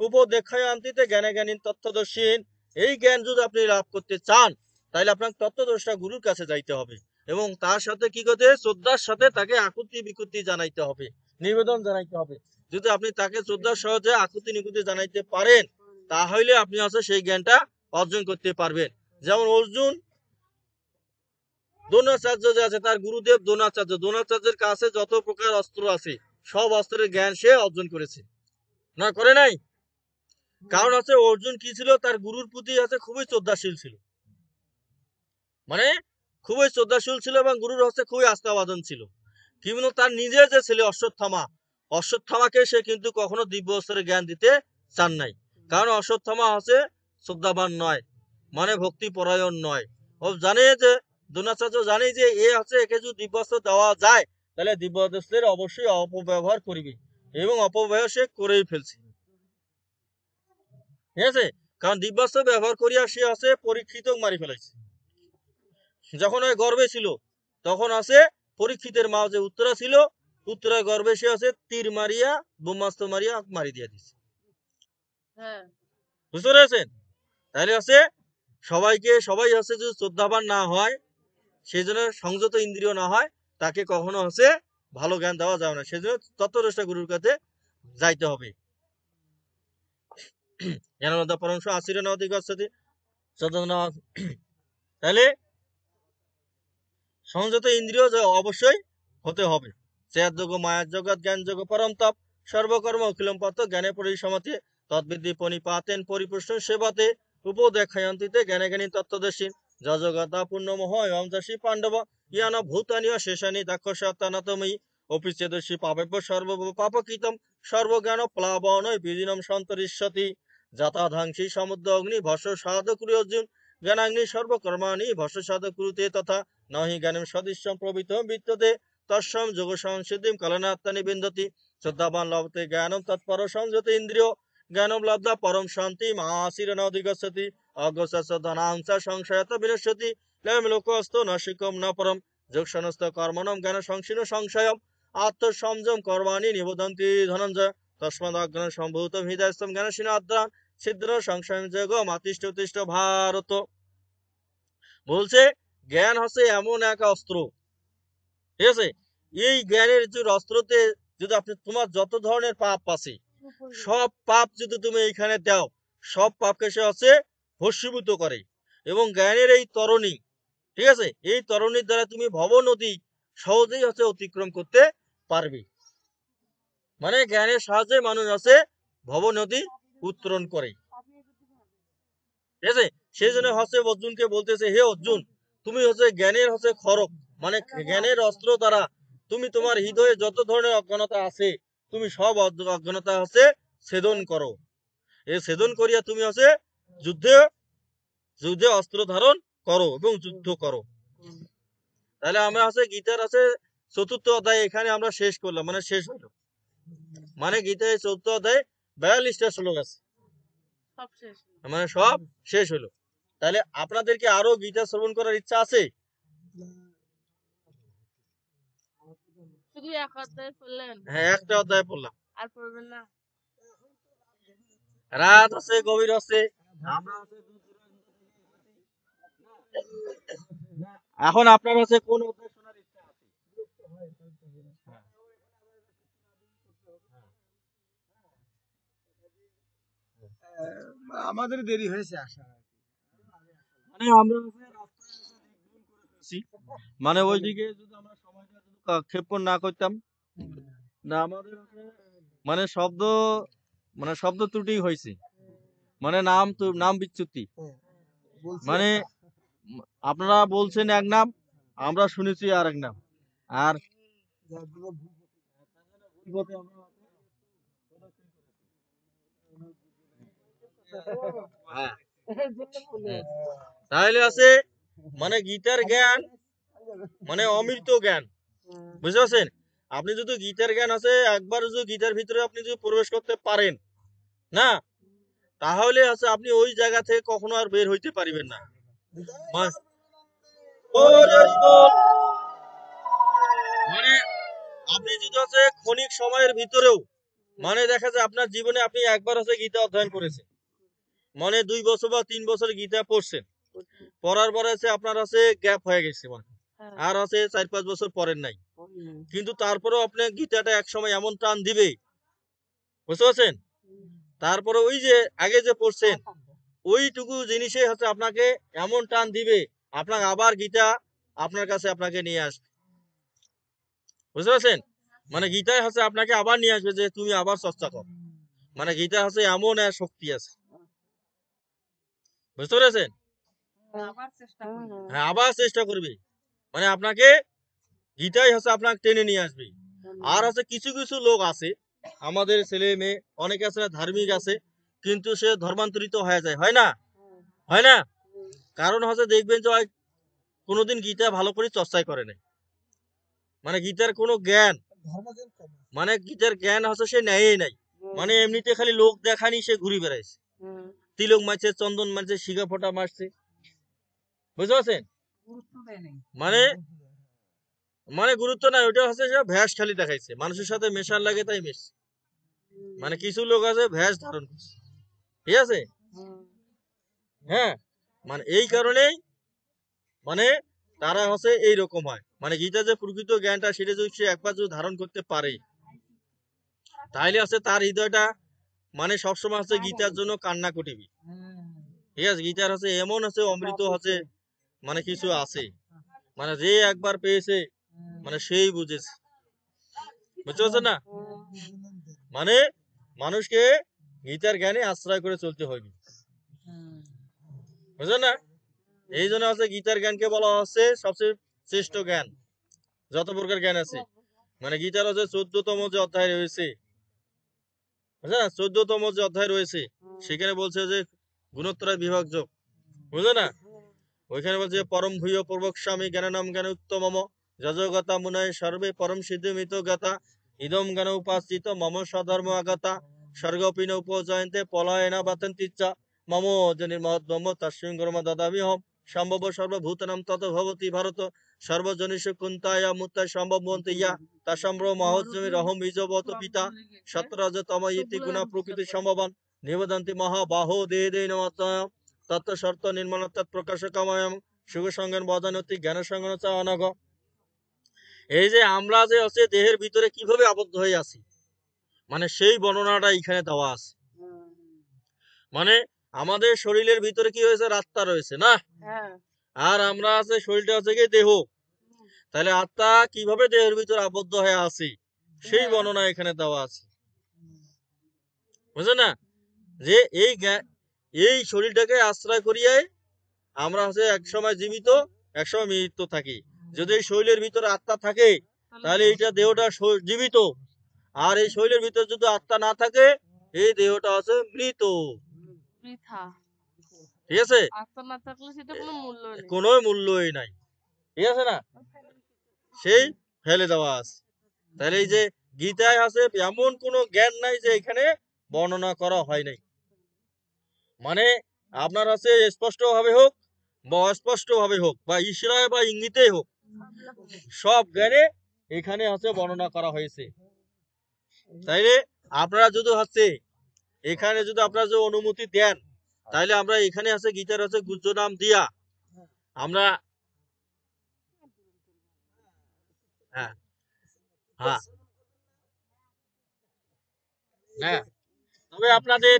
[SPEAKER 1] উপদেক্ষায় আন্তিতে জ্ঞানে জ্ঞানীন তত্ত্বদর্শীন। এই জ্ঞান যদি আপনি লাভ করতে চান তাহলে আপনার তত্ত্বদর্শা গুরুর কাছে যাইতে হবে এবং তার সাথে কি করতে, শ্রদ্ধার সাথে তাকে আকুতি বিকুতি জানাইতে হবে, নিবেদন জানাইতে হবে। যদি আপনি তাকে শ্রদ্ধার সহজে আকুতি নিকুতি জানাইতে পারেন তাহলে আপনি হচ্ছে সেই জ্ঞানটা অর্জন করতে পারবেন। যেমন অর্জুন দ্রোণাচার্য যে আছে, তার গুরুদেব দ্রোণাচার্যের কাছে যত প্রকার অস্ত্র আছে সব অস্ত্রের জ্ঞান সে অর্জন করেছে, না করে নাই? কারণ হচ্ছে অর্জুন কি ছিল, তার গুরুর প্রতি হচ্ছে খুবই শ্রদ্ধাশীল ছিল, মানে খুবই শ্রদ্ধাশীল ছিল এবং গুরুর হচ্ছে খুবই আস্থাবাদন ছিল। কিন্তু তার নিজের যে ছেলে অশ্বত্থামাকে সে কিন্তু কখনো দিব্য অস্ত্রের জ্ঞান দিতে চান নাই। কারণ অশ্বত্থামা হচ্ছে শ্রদ্ধাবান নয়, মানে ভক্তি পরায়ণ নয়। ও জানে যে দ্রোণাচার্য জানে যে এ হচ্ছে একে যদি দিব্যাস্ত্র দেওয়া যায় তাহলে দিব্যাস্ত্রের অবশ্যই অপব্যবহার করবে এবং অপব্যবহার সে করেই ফেলছে। ঠিক আছে? কারণ দিব্যাস্ত্র ব্যবহার করিয়া সে আছে পরীক্ষিত মারি ফেলাইছে। যখন ওই গর্বে ছিল তখন আছে পরীক্ষিতের মা যে উত্তরা ছিল, উত্তরার গর্বে সে আছে তীর মারিয়া ব্রহ্মাস্ত্র মারিয়া মারি দিয়া দিচ্ছে। বুঝতে পেরেছেন? তাহলে আছে সবাই হচ্ছে যদি শ্রদ্ধাবান না হয়, সেই জন্য সংযত ইন্দ্রিয় না হয়, তাকে কখনো হচ্ছে ভালো জ্ঞান দেওয়া যাবে না। সেই জন্য তত্ত্বদ্রষ্টা গুরুর কাছে যাইতে হবে। জ্ঞানমধ্যে পরমশ আশির নদী গচ্ছতি। তাহলে সংযত ইন্দ্রিয় অবশ্যই হতে হবে। চেয়ারযোগ্য মায়ার জগৎ জ্ঞান যোগ্য পরম তপ সর্বকর্ম অখিলম পথ জ্ঞানে পরিসমাতে তদ্বিদ্ধি পণিপাতেন পরিপুষ্ট সেবাতে উপদেক্ষায়ন্তিতে জ্ঞানে জ্ঞানী তত্ত্বদর্শী যজগতা পূর্ণমোহ এম চাষী পাণ্ডব ইয়ান ভূতানীয় শেষানি দাক্ষসাত্তানাতময়ী অপিচ্ছেদর্শী পাপব্য সর্ব পাপকৃতম সর্বজ্ঞান প্লাবন বিদীনম সন্তরিষ্যতি যাতাধাংসী সমুদ্র অগ্নি ভস্য সাধকুরি অর্জুন জ্ঞানাগ্নি সর্বকর্মাণি ভস্য সাধকুরুতে তথা নহি জ্ঞানম সদৃশ্যম প্রভৃতম বিদ্যতে তস্যম যোগ সংসিদ্ধিম কলনাত্মানি বিন্দতি শ্রদ্ধাবান লভতে জ্ঞানম তৎপর সংযত ইন্দ্রিয় জ্ঞানম লব্ধা পরম শান্তি মাসিরন অধিগচ্ছতি অজ্ঞসধনাংসা সংশয়ত বিনশ্যতি লেম লোকস্ত নশিকম ন পরম যোগসনস্থ কর্মণম জ্ঞান সংশীর্ণ সংশয়ম আত্মসংযম কর্মাণি নিবোধন্তি ধনঞ্জয় তস্মাদগ্ন সম্ভূতম হৃদয়স্থম জ্ঞানশীন আদ্রান সিদ্ধ সংশয় যোগ মাতিষ্ঠ উত্তিষ্ঠ ভারত। বলছে জ্ঞান হচ্ছে এমন এক অস্ত্র, ঠিক আছে? এই জ্ঞানের যে অস্ত্রতে যদি আপনি তোমার যত ধরনের পাপ আছে সব পাপ যদি তুমি এইখানে দাও, সব পাপকে সে হচ্ছে ভস্মীভূত করে এবং জ্ঞানের এই তরণী, ঠিক আছে, এই তরণীর দ্বারা তুমি ভব নদী সহজেই হচ্ছে অতিক্রম করতে পারবে। মানে জ্ঞানের সাহায্যে মানুষ আছে ভব নদী উত্তরণ করে, ঠিক আছে? সেই জন্য হচ্ছে অর্জুনকে বলতেছে, হে অর্জুন, তুমি হচ্ছে জ্ঞানের হচ্ছে খড়গ, মানে জ্ঞানের অস্ত্র দ্বারা তুমি তোমার হৃদয়ে যত ধরনের অজ্ঞানতা আছে তুমি সব অজ্ঞানতা হচ্ছে ছেদন করো। এই ছেদন করিয়া তুমি হচ্ছে যুদ্ধে অস্ত্র ধারণ করো এবং যুদ্ধ করো। তাহলে আমরা হচ্ছে গীতার আছে ৪র্থ অধ্যায় এখানে আমরা শেষ করলাম, মানে শেষ হলো। মানে গীতার ৪র্থ অধ্যায় ৪২টা শ্লোক আছে, মানে সব শেষ হলো। তাহলে আপনাদেরকে আরো গীতা শ্রবণ করার ইচ্ছা আছে? হ্যাঁ, একটা অধ্যায় পড়লাম, আর পড়বেন না। রাত আছে, গভীর আছে, এখন আপনার কাছে কোন অধ্যায় শোনার ইচ্ছা আছে? আসতে?
[SPEAKER 3] আমাদের দেরি হয়েছে আসা।
[SPEAKER 1] মানে আমরা মানে ওইদিকে যদি আমরা সময়টা যদি ক্ষেপণ না করতাম, না আমাদের মানে শব্দ ত্রুটি হয়েছে, মানে নাম বিচ্যুতি। মানে আপনারা বলছেন এক নাম, আমরা শুনেছি আর এক নাম, আর হ্যাঁ, তাহলে আছে মানে গীতার জ্ঞান মানে অমৃত জ্ঞান, বুঝতে পারছেন? আপনি যদি গীতার জ্ঞান আছে, একবার যদি গীতার ভিতরে আপনি যদি প্রবেশ করতে পারেন না, তাহলে আছে আপনি ওই জায়গা থেকে কখনো আর বের হইতে পারিবেন না। মানে আপনি যদি আছে ক্ষণিক সময়ের ভিতরেও মানে দেখা যায় আপনার জীবনে আপনি একবার আছে গীতা অধ্যয়ন করেছেন, মানে 2 বছর বা 3 বছর গীতা পড়ছেন, পড়ার পরে আছে আপনার আছে গ্যাপ হয়ে গেছে, মানে আর আছে 4-5 বছর পড়েন নাই, কিন্তু তারপরেও আপনি গীতাটা এক সময় এমন টান দিবে, বুঝতে পারছেন? তারপরে ওই যে আগে যে পড়ছেন ওইটুকু জিনিসে হচ্ছে আপনাকে এমন টান দিবে, আপনার আবার গীতা আপনার কাছে আপনাকে নিয়ে আসবে, বুঝতে পারছেন? মানে গীতায় হচ্ছে আপনাকে আবার নিয়ে আসবে যে তুমি আবার চর্চা কর, মানে গীতা হচ্ছে এমন এক শক্তি আছে, বুঝতে পেরেছেন? হ্যাঁ, আবার চেষ্টা করবে, মানে আপনাকে গীতাই হচ্ছে আপনাকে টেনে নিয়ে আসবে। আর হচ্ছে কিছু কিছু লোক আছে, আমাদের ছেলে মেয়ে অনেকে আছে ধার্মিক আছে, কিন্তু সে ধর্মান্তরিত হয়ে যায়, হয় না? হয় না? কারণ হচ্ছে দেখবেন যে কোনোদিন গীতা ভালো করে চর্চাই করে নাই, মানে গীতার কোনো জ্ঞান, মানে গীতার জ্ঞান হচ্ছে সে নেয়ই নাই, মানে এমনিতে খালি লোক দেখানি সে ঘুরে বেড়াইছে, তিলক মারছে, চন্দন মারছে, শিখা ফোঁটা মারছে, বুঝতে পারছেন? মানে মানে গুরুত্ব নাই, ওইটা হচ্ছে সে ভ্যাস খালি দেখাইছে, মানুষের সাথে মেশার লাগে তাই মেশছে। মানে কিছু লোক আছে ভ্যাস ধারণ করছে, ঠিক আছে? হ্যাঁ, মানে এই কারণেই মানে তারা হচ্ছে এইরকম হয়, মানে গীতা যে প্রকৃত জ্ঞানটা সেটা যদি সে একবার যদি ধারণ করতে পারে, তাহলে আছে তার হৃদয়টা মানে সবসময় হচ্ছে গীতার জন্য কান্না কটিবি, ঠিক আছে? গীতার হচ্ছে এমন হচ্ছে অমৃত হচ্ছে মানে কিছু আছে, মানে যে একবার পেয়েছে মানে সেই বুঝেছে, বুঝতে পারছেন না? মানে মানুষকে গীতার জ্ঞানে আশ্রয় করে চলতে হবে, বুঝলেন না? এই জন্য হচ্ছে গীতার জ্ঞানকে বলা হচ্ছে সবচেয়ে শ্রেষ্ঠ জ্ঞান, যত প্রকার জ্ঞান আছে। মানে গীতার হচ্ছে 14তম যে অধ্যায় রয়েছে, বুঝলেন না? 14তম যে অধ্যায় রয়েছে সেখানে বলছে যে গুণোত্তরায় বিভাগ যোগ, বুঝলে না? ওইখানে বলছে পরম ভূয় পূর্বক্স্বামী জ্ঞানানাম জ্ঞান উত্তমম যজগতা মুনয় সর্বে পরম সিদ্ধিমিত গাতা ইদম জ্ঞান উপাসিত মম স্বধর্ম আগতা স্বর্গপিন উপজয়ন্তে পলায়না বাতন্তিচ্চা মম জনির মহদ্ব্রহ্ম তস্মিং কর্ম দদামিহম সম্ভব সর্বভূতানাম তত ভবতি ভারত সর্বজনিষু কুন্তায়া মুত্তায় সম্ভবন্তি ইয়া তাসম্ভ্র মহোজ্জমি রহম বীজবত পিতা সত্রজতম ইতি গুণা প্রকৃতি সম্ভবান নিবেদন্তি মহাবাহো দে নমঃ তত্ত্ব শর্ত নির্মাণ প্রকাশকময়ম সুখ সঙ্গন বদানতি জ্ঞান সঙ্গন চা অনগ। এই যে আমরা যে আছে দেহের ভিতরে কিভাবে আবদ্ধ হয়ে আছি, মানে সেই বর্ণনাটা এখানে দেওয়া আছে। মানে আমাদের শরীরের ভিতরে কি হয়েছে, আত্মা রয়েছে না, আর আমরা আছে শরীরটা হচ্ছে কি দেহ, তাহলে আত্মা কিভাবে দেহের ভিতরে আবদ্ধ হয়ে আছি সেই বর্ণনা এখানে দেওয়া আছে, বুঝলেন না? যে এই শরীরটাকে আশ্রয় করিয়ে আমরা হচ্ছে এক সময় জীবিত এক সময় মৃত্যু থাকি। যদি এই শরীরের ভিতরে আত্মা থাকে তাহলে এইটা দেহটা জীবিত, আর এই শরীরের ভিতরে যদি আত্মা না থাকে এই দেহটা আছে মৃত, ঠিক আছে? কোনো মূল্যই নাই, ঠিক আছে না? সেই ফেলে দেওয়া আছে। তাহলে এই যে গীতায় আছে এমন কোনো জ্ঞান নাই যে এখানে বর্ণনা করা হয় নাই, মানে আপনার আছে স্পষ্ট ভাবে হোক বা অস্পষ্ট ভাবে হোক বা ইশারায় বা ইঙ্গিতে হোক, সব জ্ঞানে এখানে হচ্ছে বর্ণনা করা হয়েছে। তাইলে আপনারা যদি হচ্ছে এখানে যদি আপনারা যে অনুমতি দেন, তাইলে আমরা এখানে আছে গীতার হচ্ছে গুজ্জ নাম দিয়া আমরা হ্যাঁ হ্যাঁ হ্যাঁ তবে আপনাদের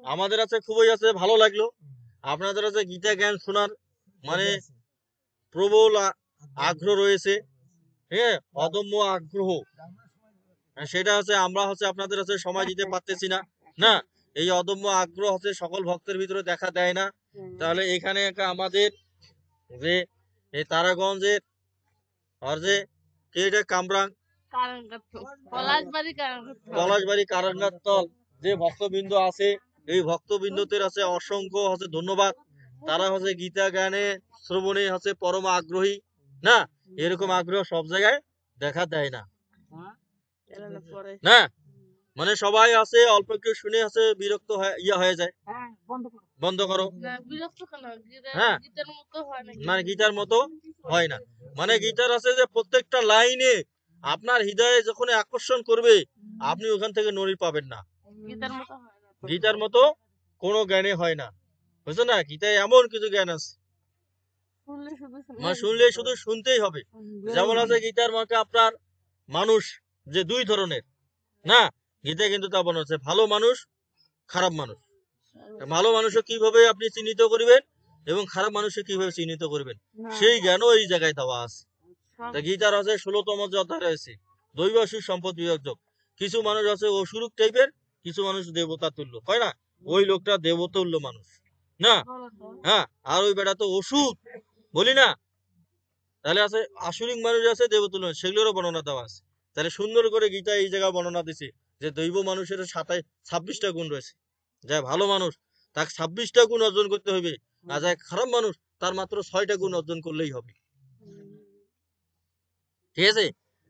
[SPEAKER 1] আমাদের আছে খুবই আছে ভালো লাগলো। আপনাদের আছে গীতা জ্ঞান শোনার মানে প্রবল আগ্রহ রয়েছে, ঠিক আছে, অদম্য আগ্রহ। সেটা হচ্ছে আমরা হচ্ছে আপনাদের হচ্ছে সময় দিতে পারতেছি না, না, এই অদম্য আগ্রহ হচ্ছে সকল ভক্তের ভিতরে দেখা দেয় না। তাহলে এখানে একটা আমাদের যে এই তারাগঞ্জের আর যে কে এটা কামরাং পলাশবাড়ি কারাঙ্গাতল যে ভক্তবৃন্দ আছে, এই ভক্তবৃন্দদের আছে অসংখ্য হচ্ছে ধন্যবাদ। তারা হচ্ছে গীতা জ্ঞানে শ্রবণে হচ্ছে পরম আগ্রহী, না, এরকম আগ্রহ সব জায়গায় দেখা দেয় না, না, মানে সবাই আছে অল্প একটু শুনে আছে বিরক্ত হয়ে যায়, বন্ধ করো, হ্যাঁ, মানে গীতার মতো হয় না। মানে গীতার আছে যে প্রত্যেকটা লাইনে আপনার হৃদয়ে যখন আকর্ষণ করবে আপনি ওখান থেকে নড়ি পাবেন না। গীতার মতো কোনো জ্ঞানে হয় না, বুঝছো না? গীতায় এমন কিছু জ্ঞান আছে মানে শুনলে শুধু শুনতেই হবে। যেমন আছে গীতার মধ্যে আপনার মানুষ যে দুই ধরনের, না, গীতায় কিন্তু তা বলা হচ্ছে ভালো মানুষ খারাপ মানুষ। ভালো মানুষকে কিভাবে আপনি চিহ্নিত করবেন এবং খারাপ মানুষকে কিভাবে চিহ্নিত করবেন সেই জ্ঞানও এই জায়গায় দেওয়া আছে। তা গীতার আছে 16তম অধ্যায় রয়েছে দৈবাসুর সম্পদ বিভাজক। কিছু মানুষ আছে অসুরুক টাইপের, কিছু মানুষ দেবতা তুল্য, হয় না? ওই লোকটা দেবতুল্য মানুষ, না, হ্যাঁ, আর ওই বেটা তো অসুর বলি না। তাহলে আছে আসুরিক মানুষ আছে দেবতুল্য, সেগুলোরও বর্ণনা দেওয়া আছে। তাহলে সুন্দর করে গীতা এই জায়গায় বর্ণনা দিছে যে দৈব মানুষের 26টা গুণ রয়েছে। যা ভালো মানুষ তাকে 26টা গুণ অর্জন করতে হবে, আর যাই খারাপ মানুষ তার মাত্র 6টা গুণ অর্জন করলেই হবে, ঠিক আছে?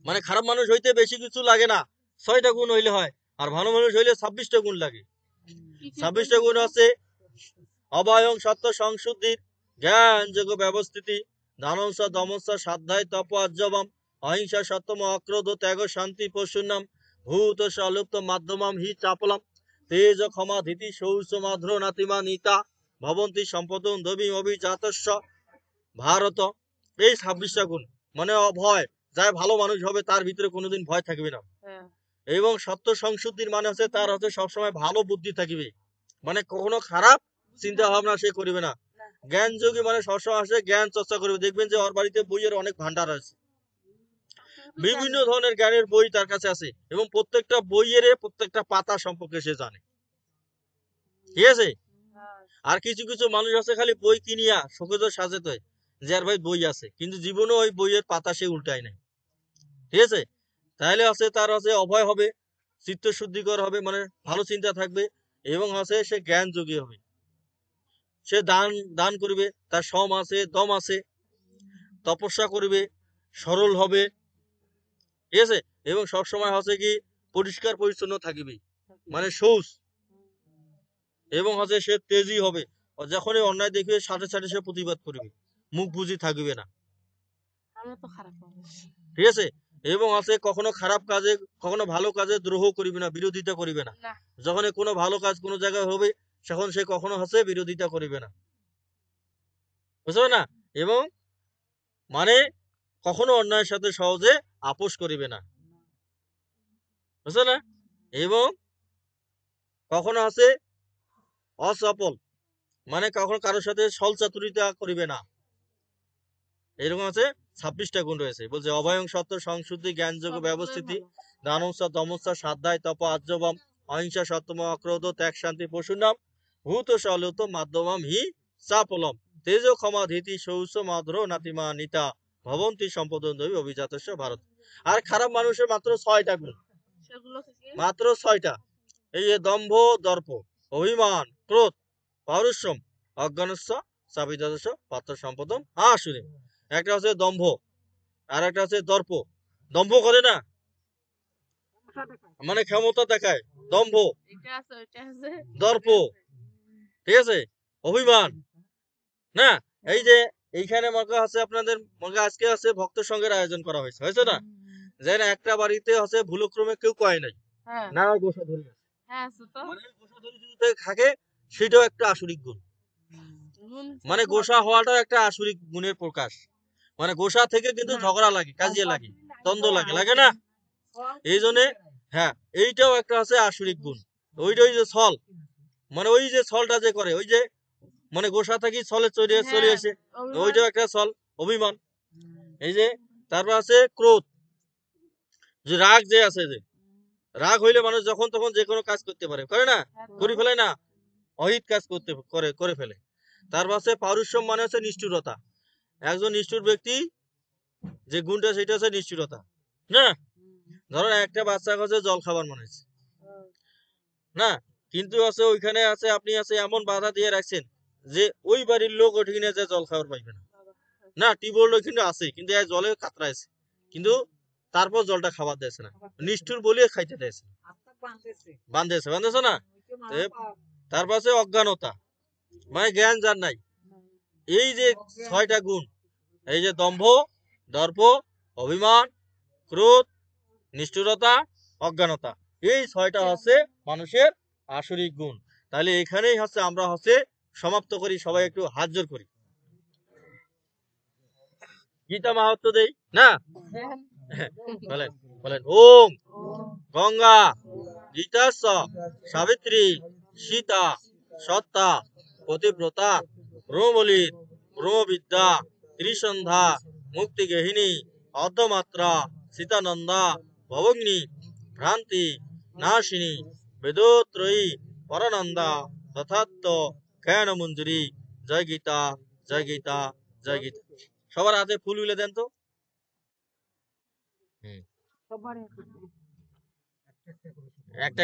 [SPEAKER 1] মানে খারাপ মানুষ হইতে বেশি কিছু লাগে না, 6টা গুণ হইলে হয়। আর ভালো মানুষ হইলে 26টা গুণ লাগে। 26টা গুণ আছে অভয়ং সত্য সংশুদ্ধির জ্ঞান যোগ ব্যবস্থিতি দানংস দমংস সাধ্যায় তপ আজ্জবম অহিংসা সত্যম অক্রোধ ত্যাগ শান্তি পশুনাম ভূত সলুপ্ত মাধ্যমম হি চাপলাম তেজ ক্ষমা ধীতি শৌচ মাধ্র নাতিমা নিতা ভবন্তি সম্পদং দবি অভিজাতস্য ভারত। এই 26টা গুণ মানে অভয়, যাই ভালো মানুষ হবে তার ভিতরে কোনোদিন ভয় থাকবে না। এবং সত্য সংশুদ্ধির মানে হচ্ছে তার হচ্ছে সবসময় ভালো বুদ্ধি থাকবে, মানে কখনো খারাপ চিন্তা ভাবনা সে করবে না। জ্ঞান যোগী মানে সবসময় আসে জ্ঞান চর্চা করবে। দেখবেন যে ওর বাড়িতে বইয়ের অনেক ভান্ডার আছে, বিভিন্ন ধরনের জ্ঞানের বই তার কাছে আছে এবং প্রত্যেকটা বইয়ের প্রত্যেকটা পাতা সম্পর্কে সে জানে, ঠিক আছে? আর কিছু কিছু মানুষ আছে খালি বই কিনিয়া শোকেজ সাজে তো যে আর ভাই বই আছে, কিন্তু জীবনে ওই বইয়ের পাতা সে উল্টায় নাই, ঠিক আছে? তাহলে আছে তার আছে অভয় হবে, চিত্ত শুদ্ধিকর হবে, মানে ভালো চিন্তা থাকবে এবং আছে সে জ্ঞান যোগী হবে। সে দান দান করবে, তার সম আছে দম আছে, তপস্যা করবে, সরল হবে, ঠিক আছে? এবং সবসময় হচ্ছে কি পরিষ্কার পরিচ্ছন্ন থাকবে, মানে শৌচ, এবং হচ্ছে সে তেজি হবে, যখনই অন্যায় দেখবে সাথে সাথে সে প্রতিবাদ করবে, মুখ বুঝি থাকবে না, ঠিক আছে? এবং আছে কখনো খারাপ কাজে কখনো ভালো কাজে দ্রোহ করিবে না, বিরোধিতা করিবে না। যখন কোনো ভালো কাজ কোনো জায়গায় হবে তখন সে কখনো হচ্ছে বিরোধিতা করিবে না, বুঝছো না? এবং মানে কখনো অন্যায়ের সাথে সহজে আপোষ করিবে না, বুঝছো না? এবং কখনো আছে অসফল, মানে কখনো কারোর সাথে ছল চাতুরিতা করিবে না। এরকম আছে 26টা গুণ রয়েছে। বলছে অভয়ং সত্য সংশুদ্ধি জ্ঞানযোগ্য ব্যবস্থিতি দানংস দমংস সাধ্যায় তপ আজ্জবম অহিংসা সত্যম অক্রোধ ত্যাগ শান্তি পশুনাম ভূত সলুত মাধ্যমম হি চাপলম তেজ ক্ষমা ধীতি শৌচ মাদ্র নাতিমা নিতা ভবন্তি সম্পদন দবি অভিজাতস্য ভারত। আর খারাপ মানুষের মাত্র 6টা গুণ, মাত্র 6টা। এই যে দম্ভ দর্প অভিমান ক্রোধ পৌরুষম অজ্ঞানস্য চাবিদাদস্য পাত্র সম্পদম আসুরে। একটা হচ্ছে দম্ভ আর একটা হচ্ছে দর্প। দম্ভ করে না মানে ক্ষমতা দেখায়, দম্ভ, দর্প, ঠিক আছে, অভিমান, না। এই যে এইখানে মনে আছে আপনাদের মনে আজকে আছে ভক্ত সঙ্গের আয়োজন করা হয়েছে, হয়েছে না? যে না একটা বাড়িতে আছে ভুলক্রমে কেউ কয় নাই, না গোসা ধরে মানে গোসা ধরে যদি থাকে সেটাও একটা আসরিক গুণ, মানে গোসা হওয়াটাও একটা আসরিক গুণের প্রকাশ। মানে গোসা থেকে কিন্তু ঝগড়া লাগে, কাজিয়ে লাগে, দ্বন্দ্ব লাগে, লাগে না? এই জন্য হ্যাঁ এইটাও একটা আছে আসরিক গুণ। ওইটাই যে ছল, মানে ওই যে ছলটা যে করে, ওই যে মানে গোসা থাকি ছলে চলে চলে
[SPEAKER 2] হ্যাঁ,
[SPEAKER 1] আসে,
[SPEAKER 2] অভিমান।
[SPEAKER 1] ওইটাও একটা ছল, অভিমান। এই যে তারপর আছে ক্রোধ, যে রাগ যে আছে, যে রাগ হইলে মানুষ যখন তখন যে কোনো কাজ করতে পারে, করে না, করে ফেলে না, অহিত কাজ করতে করে ফেলে। তারপর আছে পারুষ্যম, মানে হচ্ছে নিষ্ঠুরতা। একজন নিষ্ঠুর ব্যক্তি যে গুণটা, সেটা হচ্ছে নিষ্ঠুরতা। না, ধরেন একটা বাচ্চা কাছে জল খাবার মনে হচ্ছে না, কিন্তু আছে ওইখানে আছে, আপনি আছে এমন বাধা দিয়ে রাখছেন যে ওই বাড়ির লোক ওইখানে যে জল খাবার পাইবে না। না, টিউবওয়েল ওইখানে আছে, কিন্তু এই জলে কাতরাইছে, কিন্তু তারপর জলটা খাবার দিয়েছে না, নিষ্ঠুর বলিয়ে খাইতে দিয়েছে, বান্ধেছে না। তারপর আছে অজ্ঞানতা, মানে জ্ঞান যার নাই। এই যে 6টা গুণ, এই যে দম্ভ, দর্প, অভিমান, ক্রোধ, নিষ্ঠুরতা, অজ্ঞানতা, এই 6টা হচ্ছে মানুষের আসরিক গুণ। তাহলে এখানেই হচ্ছে আমরা হচ্ছে সমাপ্ত করি, সবাই একটু হাত জোর করি, গীতা মাহাত্ম দেই না। বলেন, বলেন ওম গঙ্গা গীতা সাবিত্রী সীতা সত্তা পতিব্রতা ব্রহ্মবলির ব্রহ্মবিদ্যা ত্রিসন্ধ্যা মুক্তি গেহিনী অর্ধমাত্রা সীতানন্দা ভবগ্নি ভ্রান্তি নাশিনী বেদোত্রয়ী পরানন্দা তথাত্ম জ্ঞান মঞ্জুরি। জয় গীতা, জয় গীতা, জয় গীতা। সবার হাতে ফুল উলে দেন তো। হুম, একটা